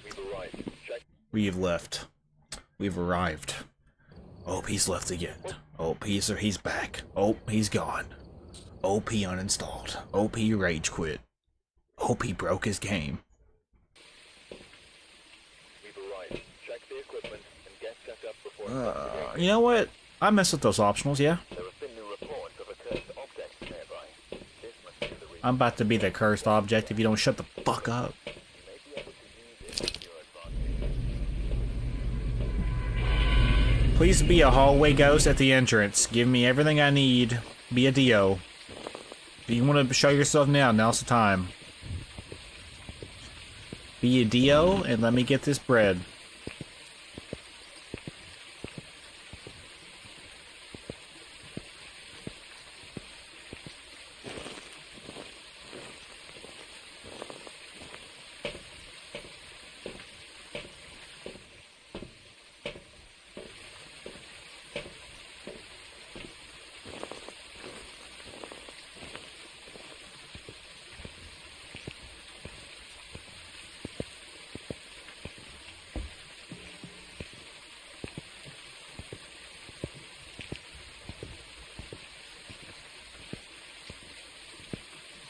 We've arrived. Check. We've left. We've arrived. Oh, he's left again. Oh, he's back. Oh, he's gone. OP uninstalled. OP rage quit. OP broke his game. We've arrived. Check the equipment and get set up before. You know what? I mess with those optionals, yeah. There have been new reports of a cursed object nearby. This must be the reason. I'm about to be the cursed object if you don't shut the fuck up. You may be able to use it to your advantage. Please be a hallway ghost at the entrance. Give me everything I need. Be a Dio. If you want to show yourself now, now's the time. Be a Dio and let me get this bread.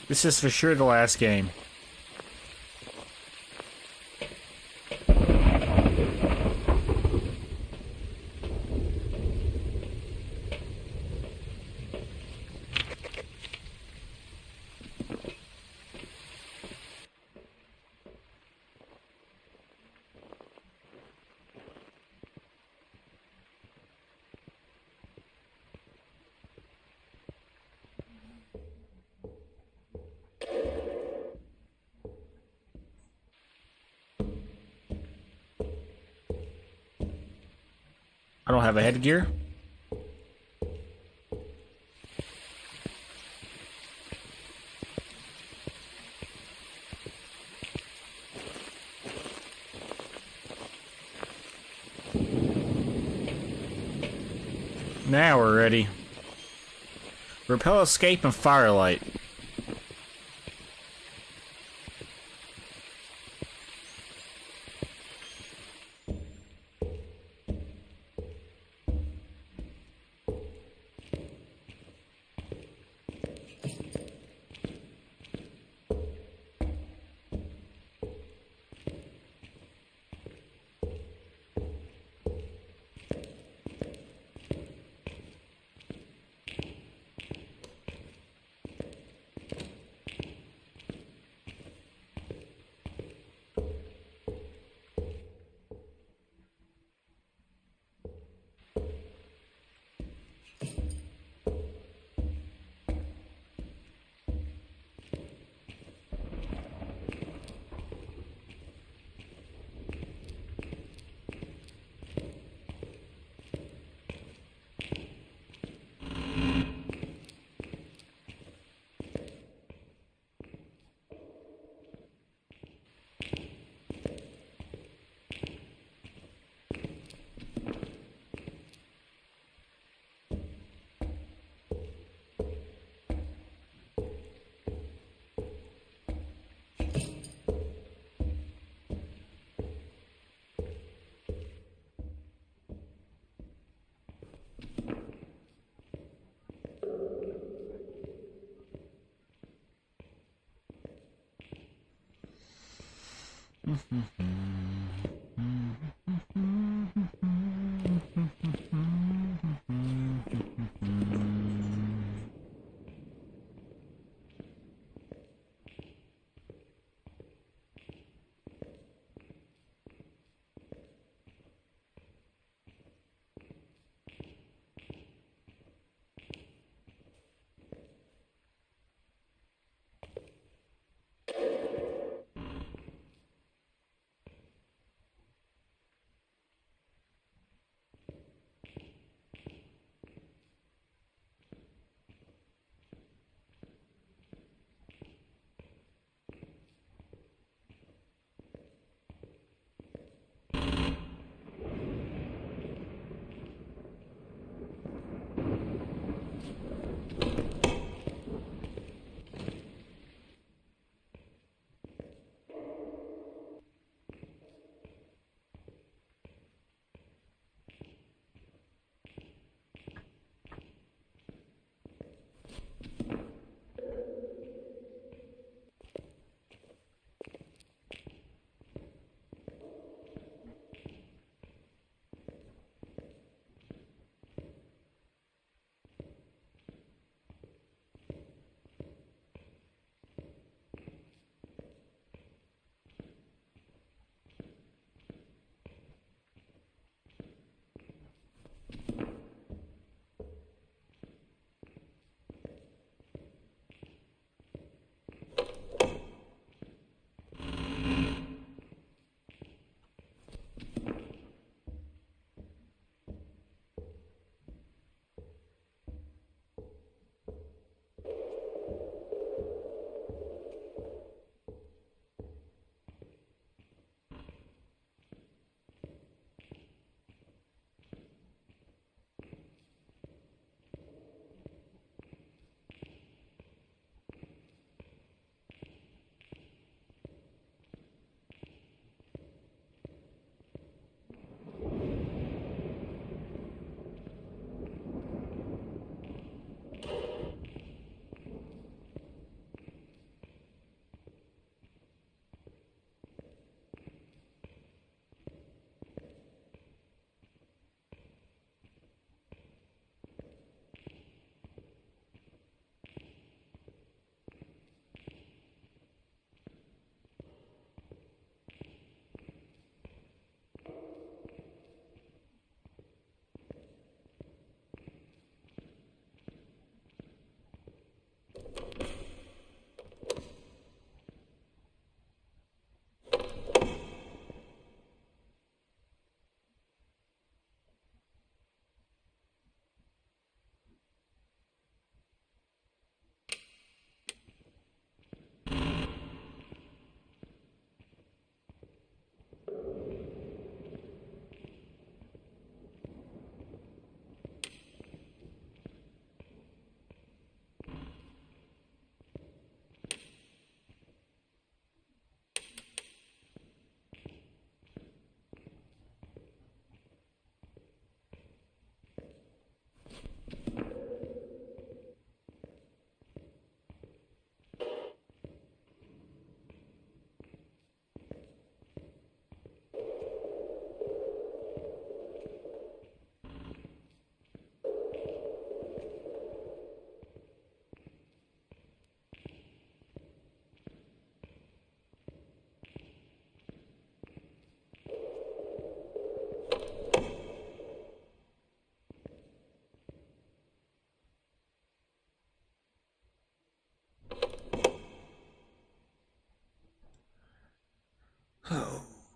This is for sure the last game. I don't have a headgear. Now we're ready. Repel, escape, and firelight.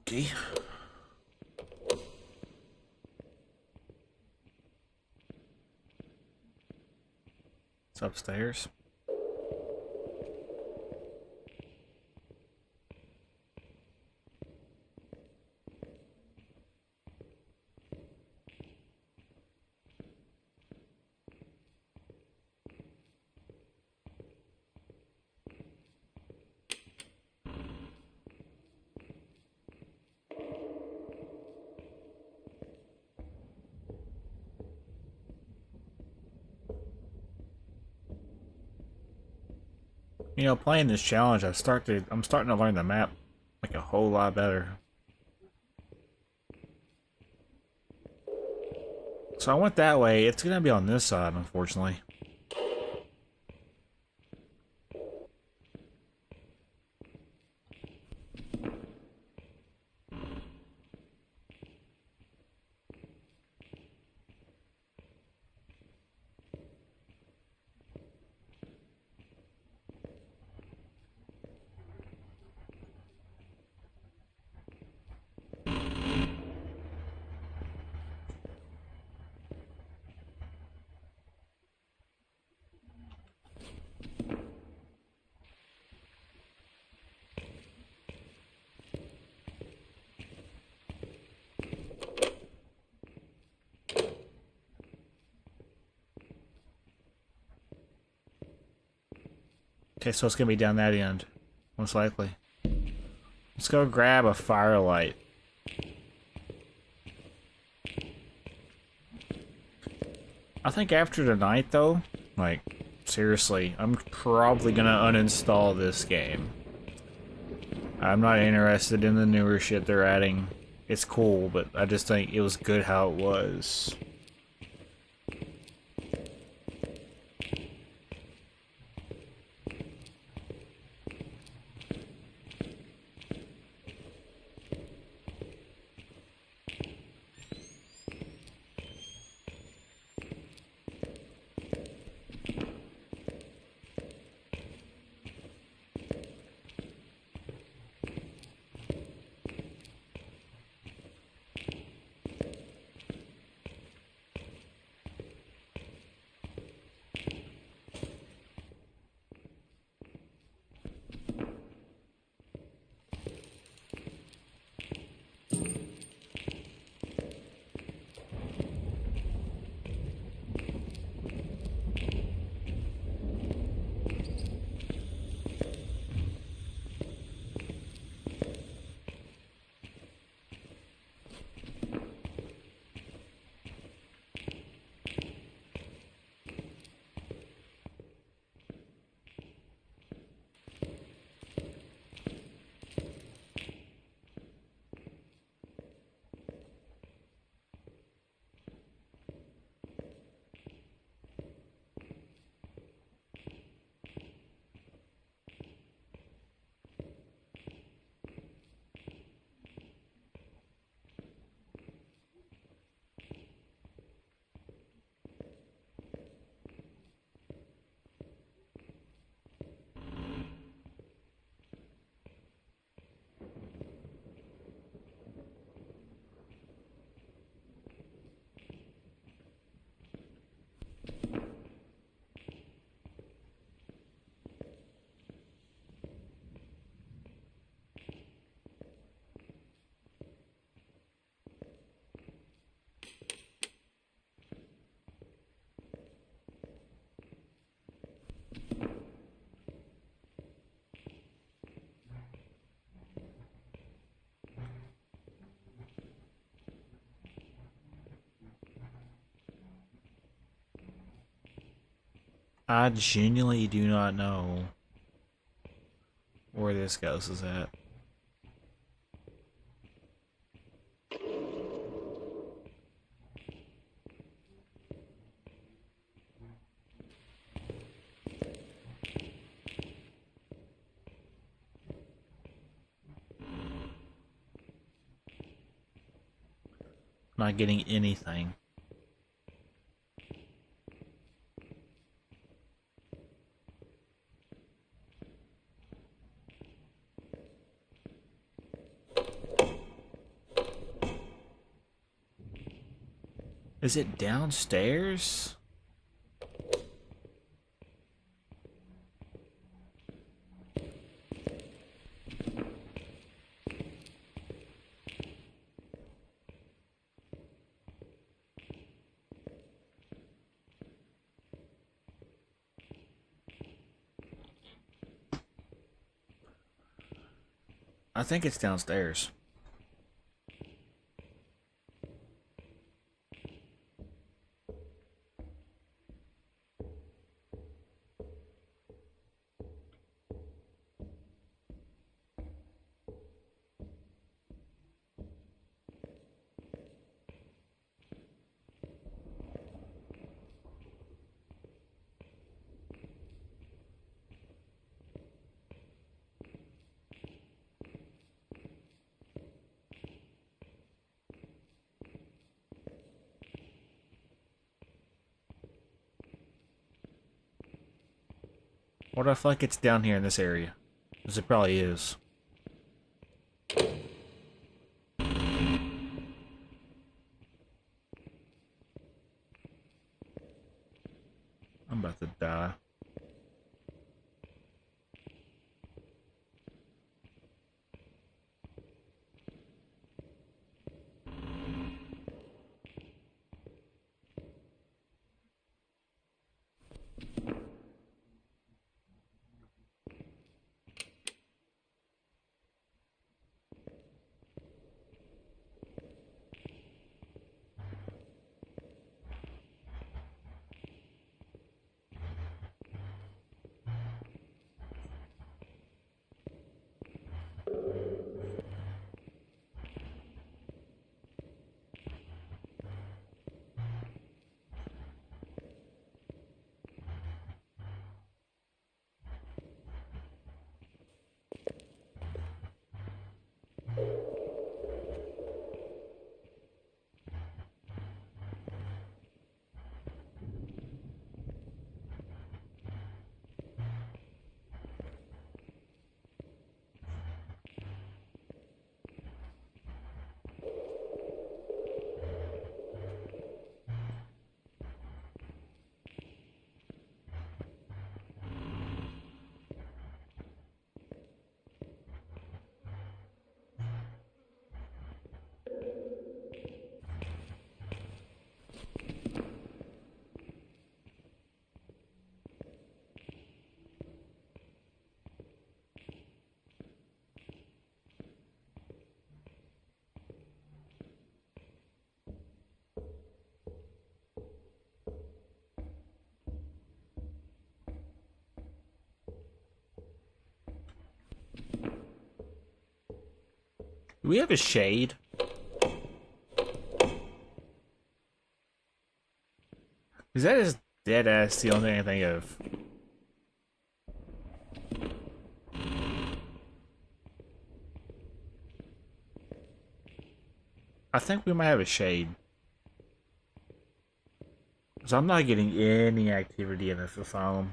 dokie. It's upstairs. You know, playing this challenge, I'm starting to learn the map like a whole lot better. So I went that way. It's gonna be on this side, unfortunately. Okay, so it's gonna be down that end, most likely. Let's go grab a firelight. I think after tonight, though, like, seriously, I'm probably gonna uninstall this game. I'm not interested in the newer shit they're adding. It's cool, but I just think it was good how it was. I genuinely do not know where this ghost is at. Not getting anything. Is it downstairs? I think it's downstairs. What if like it's down here in this area? Because it probably is. I'm about to die. Do we have a shade? Because that is dead ass the only thing I think of. I think we might have a shade. Because I'm not getting any activity in this asylum.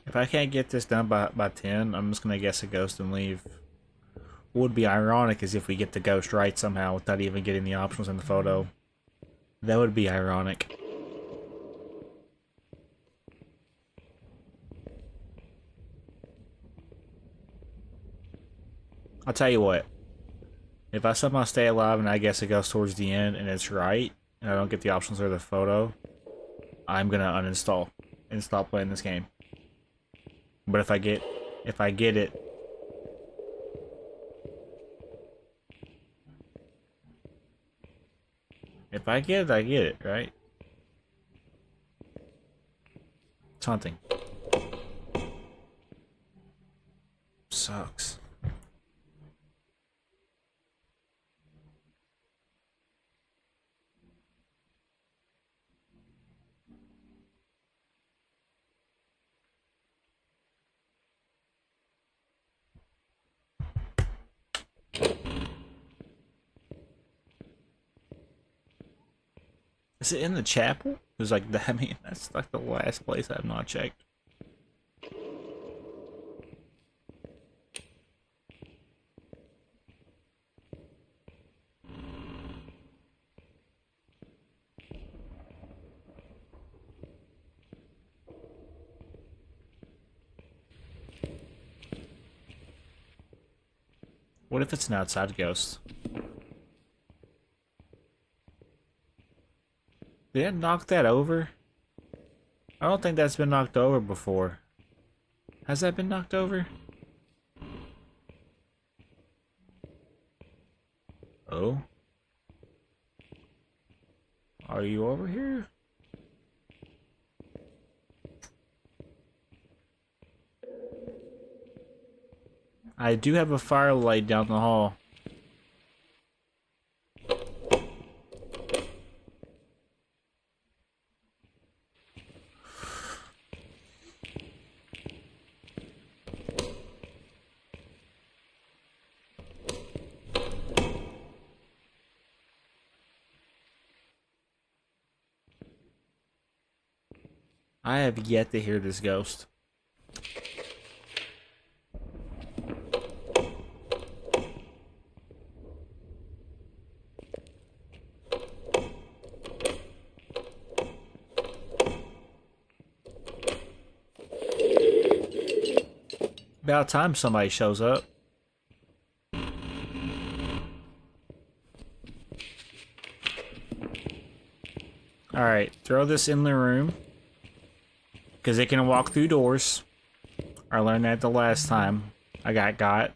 If I can't get this done by 10, I'm just going to guess a ghost and leave. What would be ironic is if we get the ghost right somehow without even getting the options in the photo. That would be ironic. I'll tell you what. If I somehow stay alive and I guess it goes towards the end and it's right, and I don't get the options or the photo, I'm gonna uninstall and stop playing this game. But if I get it, if I get it, I get it, right? It's hunting. Sucks. Is it in the chapel? It's like that. I mean, that's like the last place I've not checked. What if it's an outside ghost? Did it knock that over? I don't think that's been knocked over before. Has that been knocked over? Oh? Are you over here? I do have a firelight down the hall. I have yet to hear this ghost. About time somebody shows up. Alright, throw this in the room. Because it can walk through doors. I learned that the last time I got.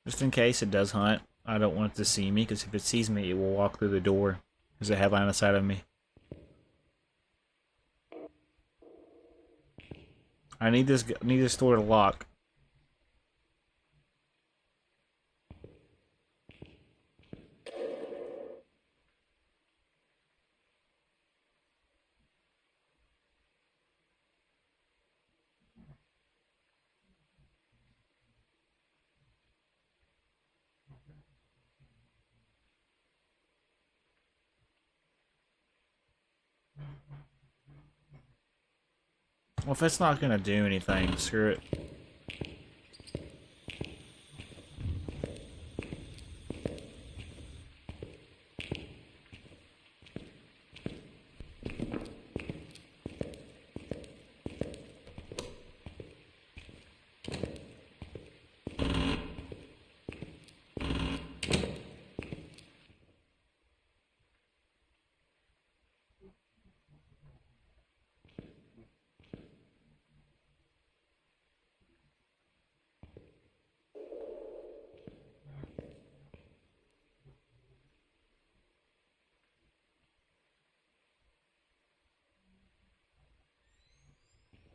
Just in case it does hunt, I don't want it to see me, because if it sees me, it will walk through the door. There's a headline inside of me. I need this door to lock. Well, if it's not gonna do anything, screw it.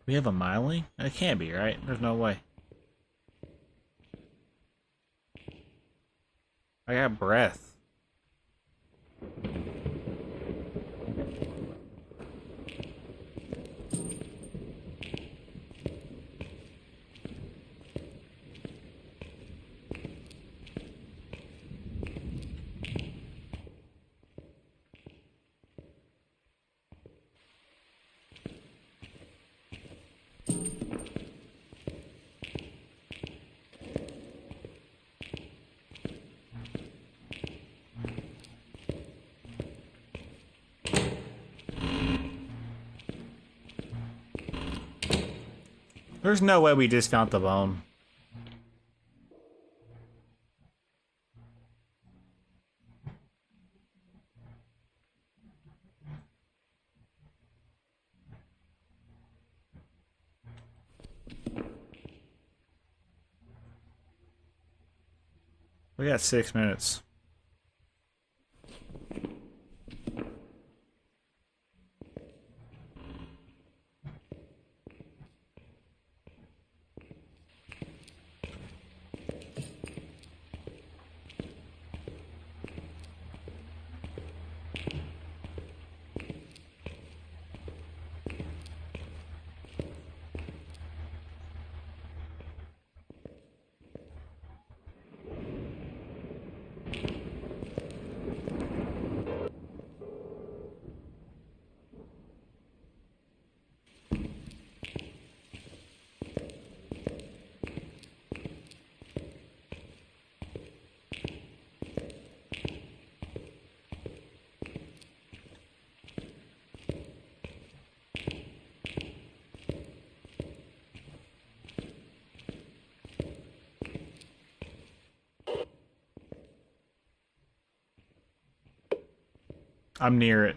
We have a miling? It can't be, right? There's no way. I got breath. There's no way we just found the bone. We got 6 minutes. I'm near it.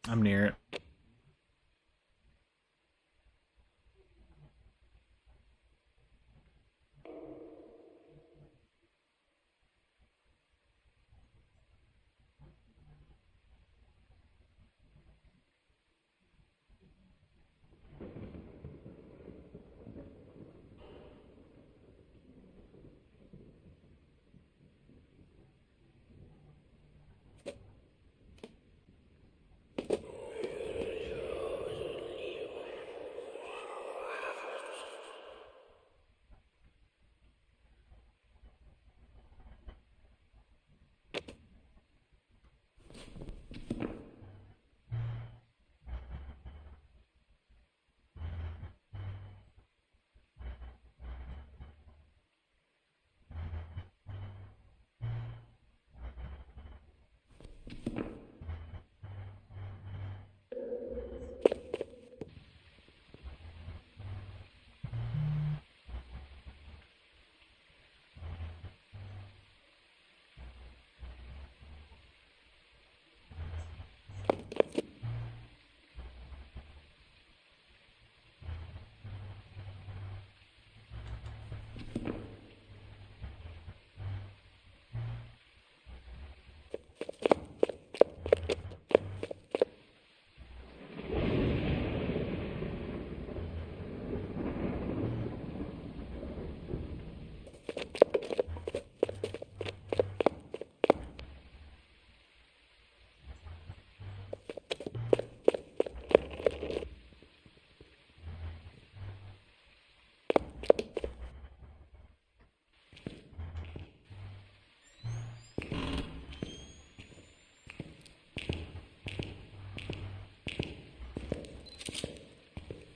I'm near it.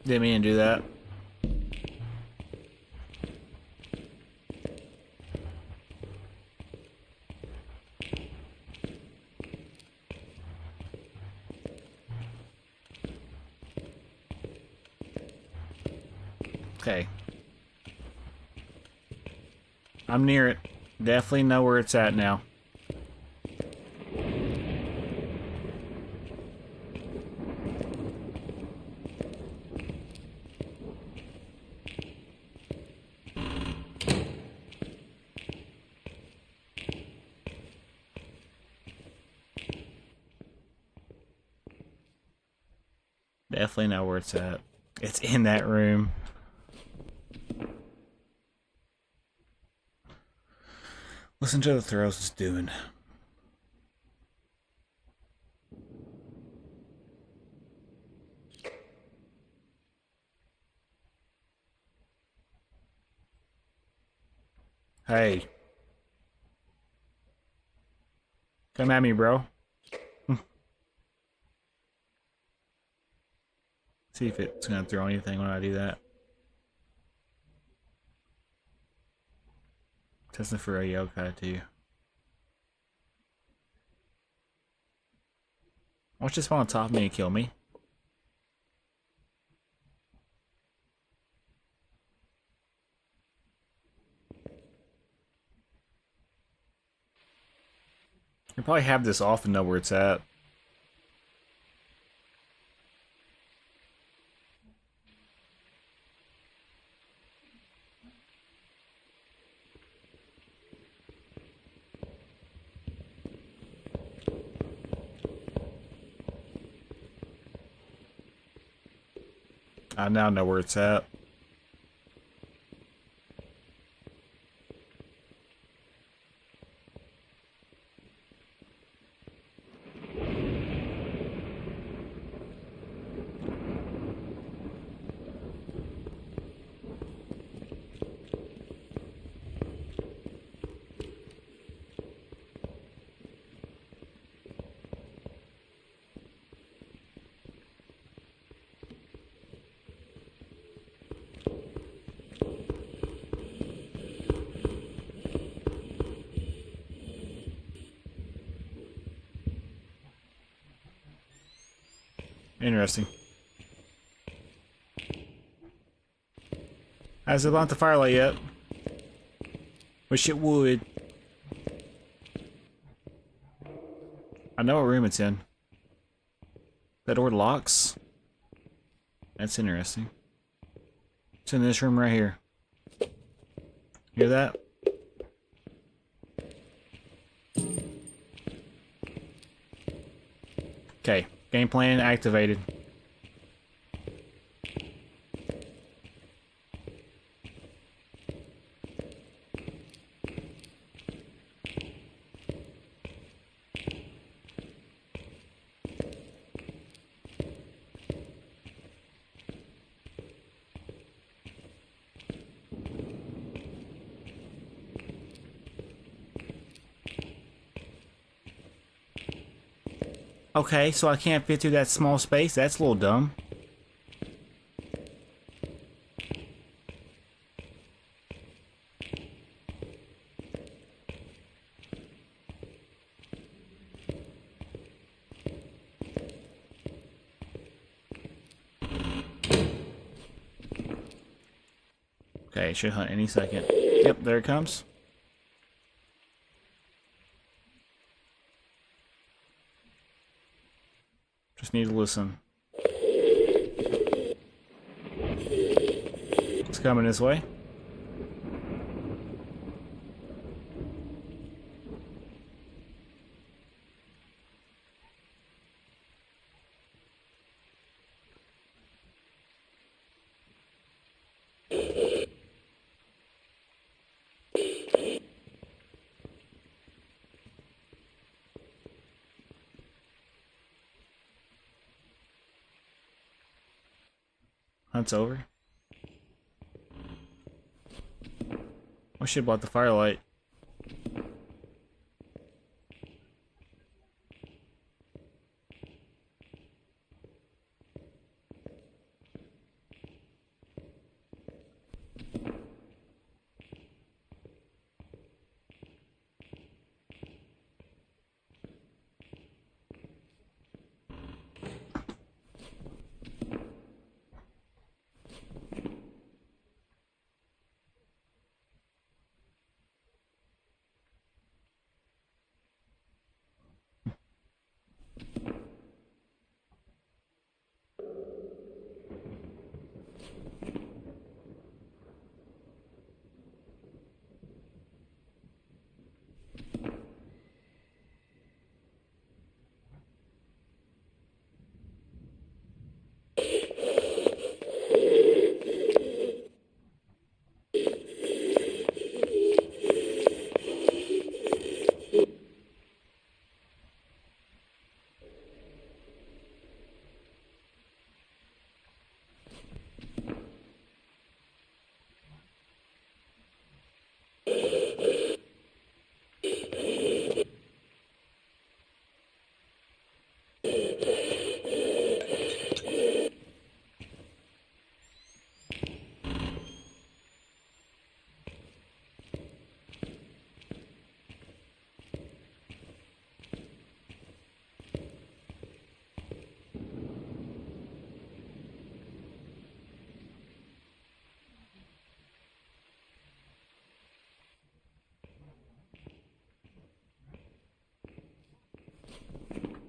Didn't mean to do that. Okay. I'm near it. Definitely know where it's at now. Definitely know where it's at. It's in that room. Listen to the throws it's doing. Hey. Come at me, bro. See if it's gonna throw anything when I do that. Testing for a yokai too. Watch this one on top of me and kill me. You probably have this off and know where it's at. I now know where it's at. Interesting. Hasn't lit the firelight yet. Wish it would. I know what room it's in. That door locks. That's interesting. It's in this room right here. Hear that? Okay, game plan activated. Okay, so I can't fit through that small space? That's a little dumb. Okay, it should hunt any second. Yep, there it comes. Just need to listen. It's coming this way. Hunt's over. I should have bought the firelight.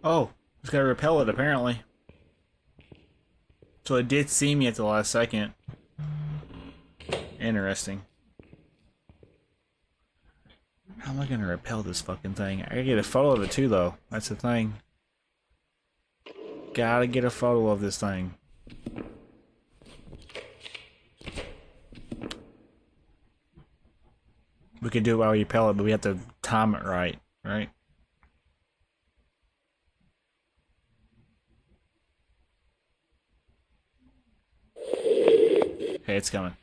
Oh, just gotta repel it apparently. So it did see me at the last second. Interesting. How am I gonna repel this fucking thing? I gotta get a photo of it too, though. That's the thing. Gotta get a photo of this thing. We can do it while we repel it, but we have to time it right, right? Okay, it's coming.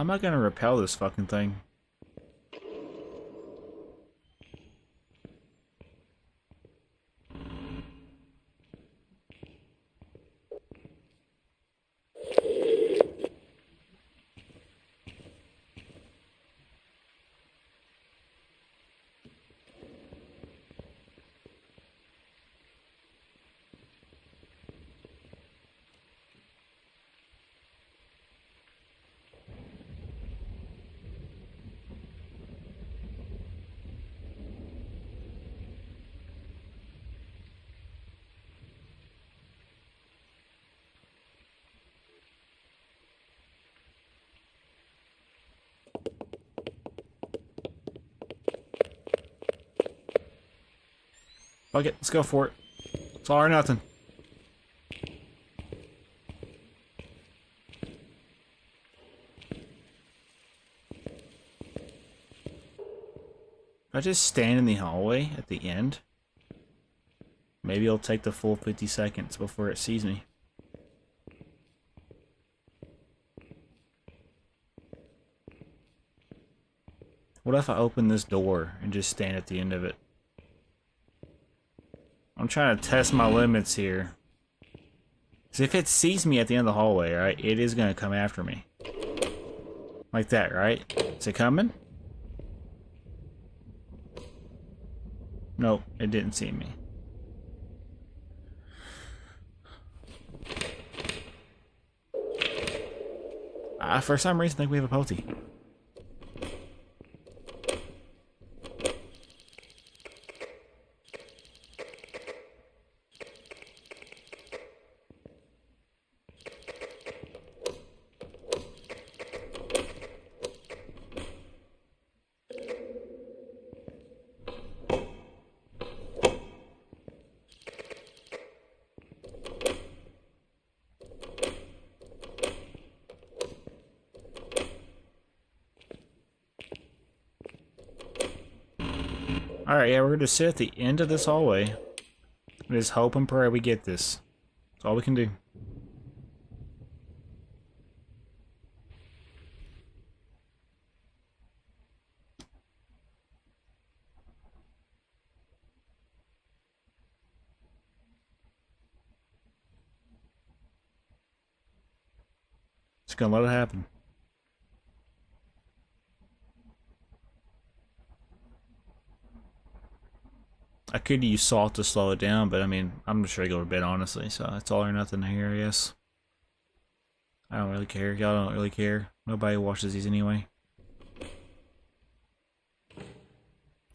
How am I gonna repel this fucking thing? Fuck it, let's go for it. It's all or nothing. If I just stand in the hallway at the end, maybe it'll take the full 50 seconds before it sees me. What if I open this door and just stand at the end of it? I'm trying to test my limits here. Because if it sees me at the end of the hallway, right, it is going to come after me. Like that, right? Is it coming? Nope, it didn't see me. I, for some reason, think we have a Poti. Alright, yeah, we're gonna sit at the end of this hallway and just hope and pray we get this. That's all we can do. Just gonna let it happen. I could use salt to slow it down, but I mean, I'm just ready to go to bed, honestly, so it's all or nothing here, I guess. I don't really care. Y'all don't really care. Nobody watches these anyway.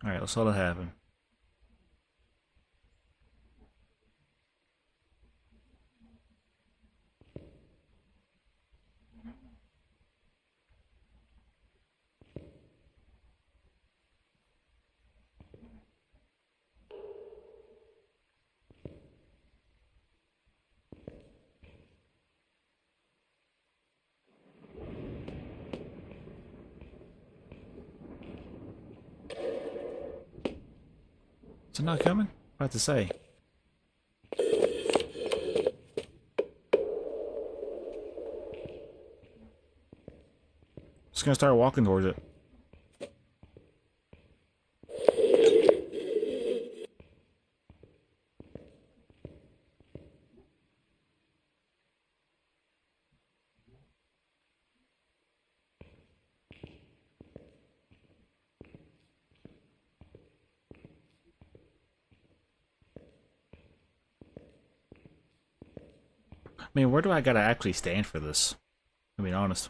Alright, let's let it happen. Is it not coming? About to say. Just gonna start walking towards it. I mean, where do I gotta actually stand for this? I mean, honest.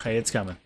Okay, it's coming.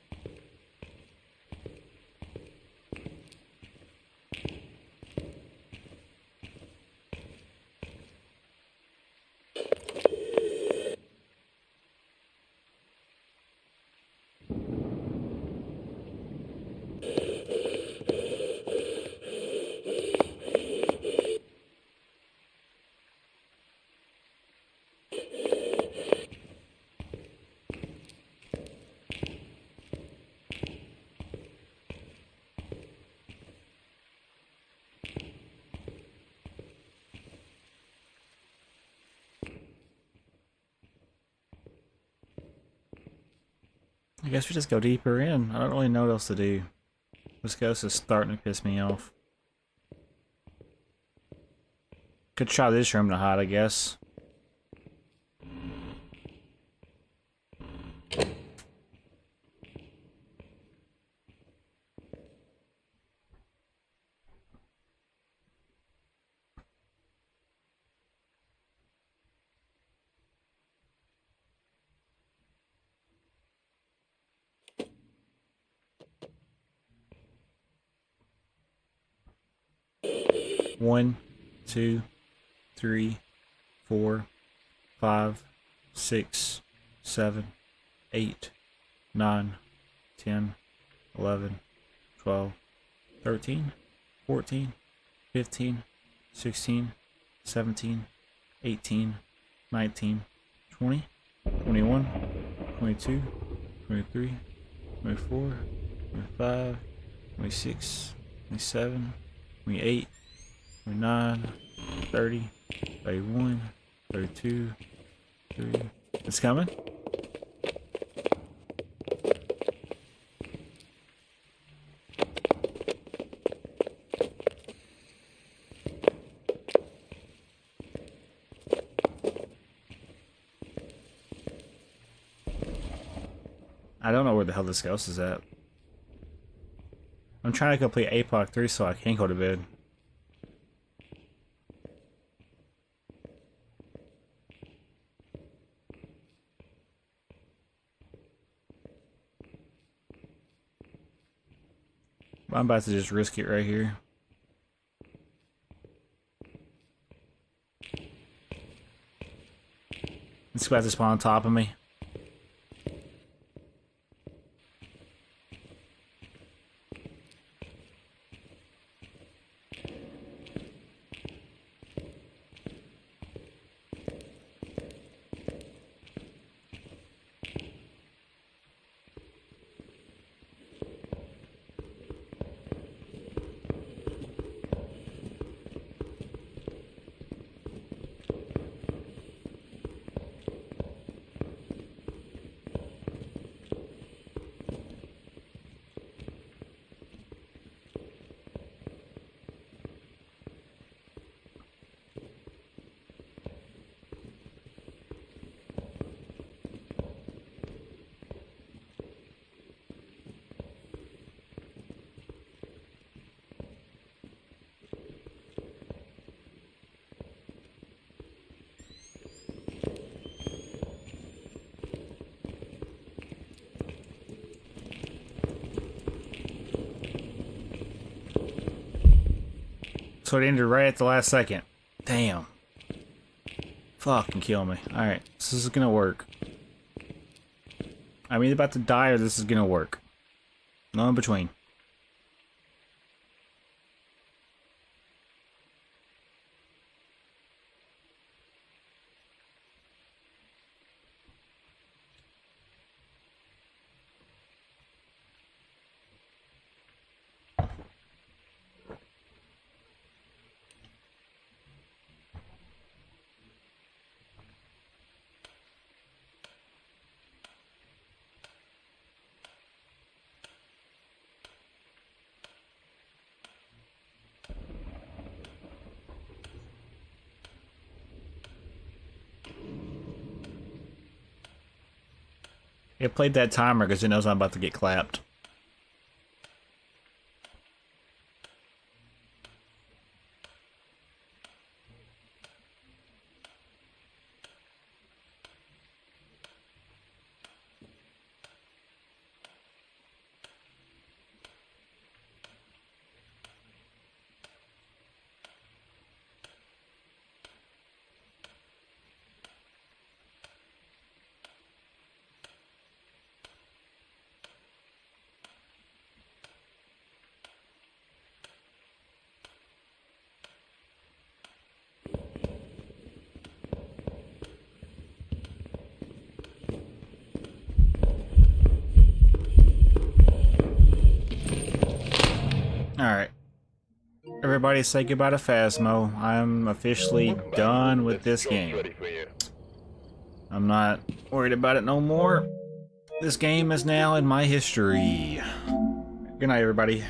I guess we just go deeper in. I don't really know what else to do. This ghost is starting to piss me off. Could try this room to hide, I guess. One, 2, 3, 4, 5, 6, 7, 8, 9, 10, 11, 12, 13, 14, 15, 16, 17, 18, 19, 20, 21, 22, 23, 24, 25, 26, 27, 28, 29, 30, 31, 32, 30. It's coming? I don't know where the hell this ghost is at. I'm trying to complete APOC 3 so I can go to bed. I'm about to just risk it right here. It's about to spawn on top of me. So it ended right at the last second. Damn. Fucking kill me. Alright, so this is gonna work. I'm either about to die or this is gonna work. No in between. It played that timer because it knows I'm about to get clapped. Alright. Everybody say goodbye to Phasmo. I'm officially done with this game. Ready for you. I'm not worried about it no more. This game is now in my history. Good night, everybody.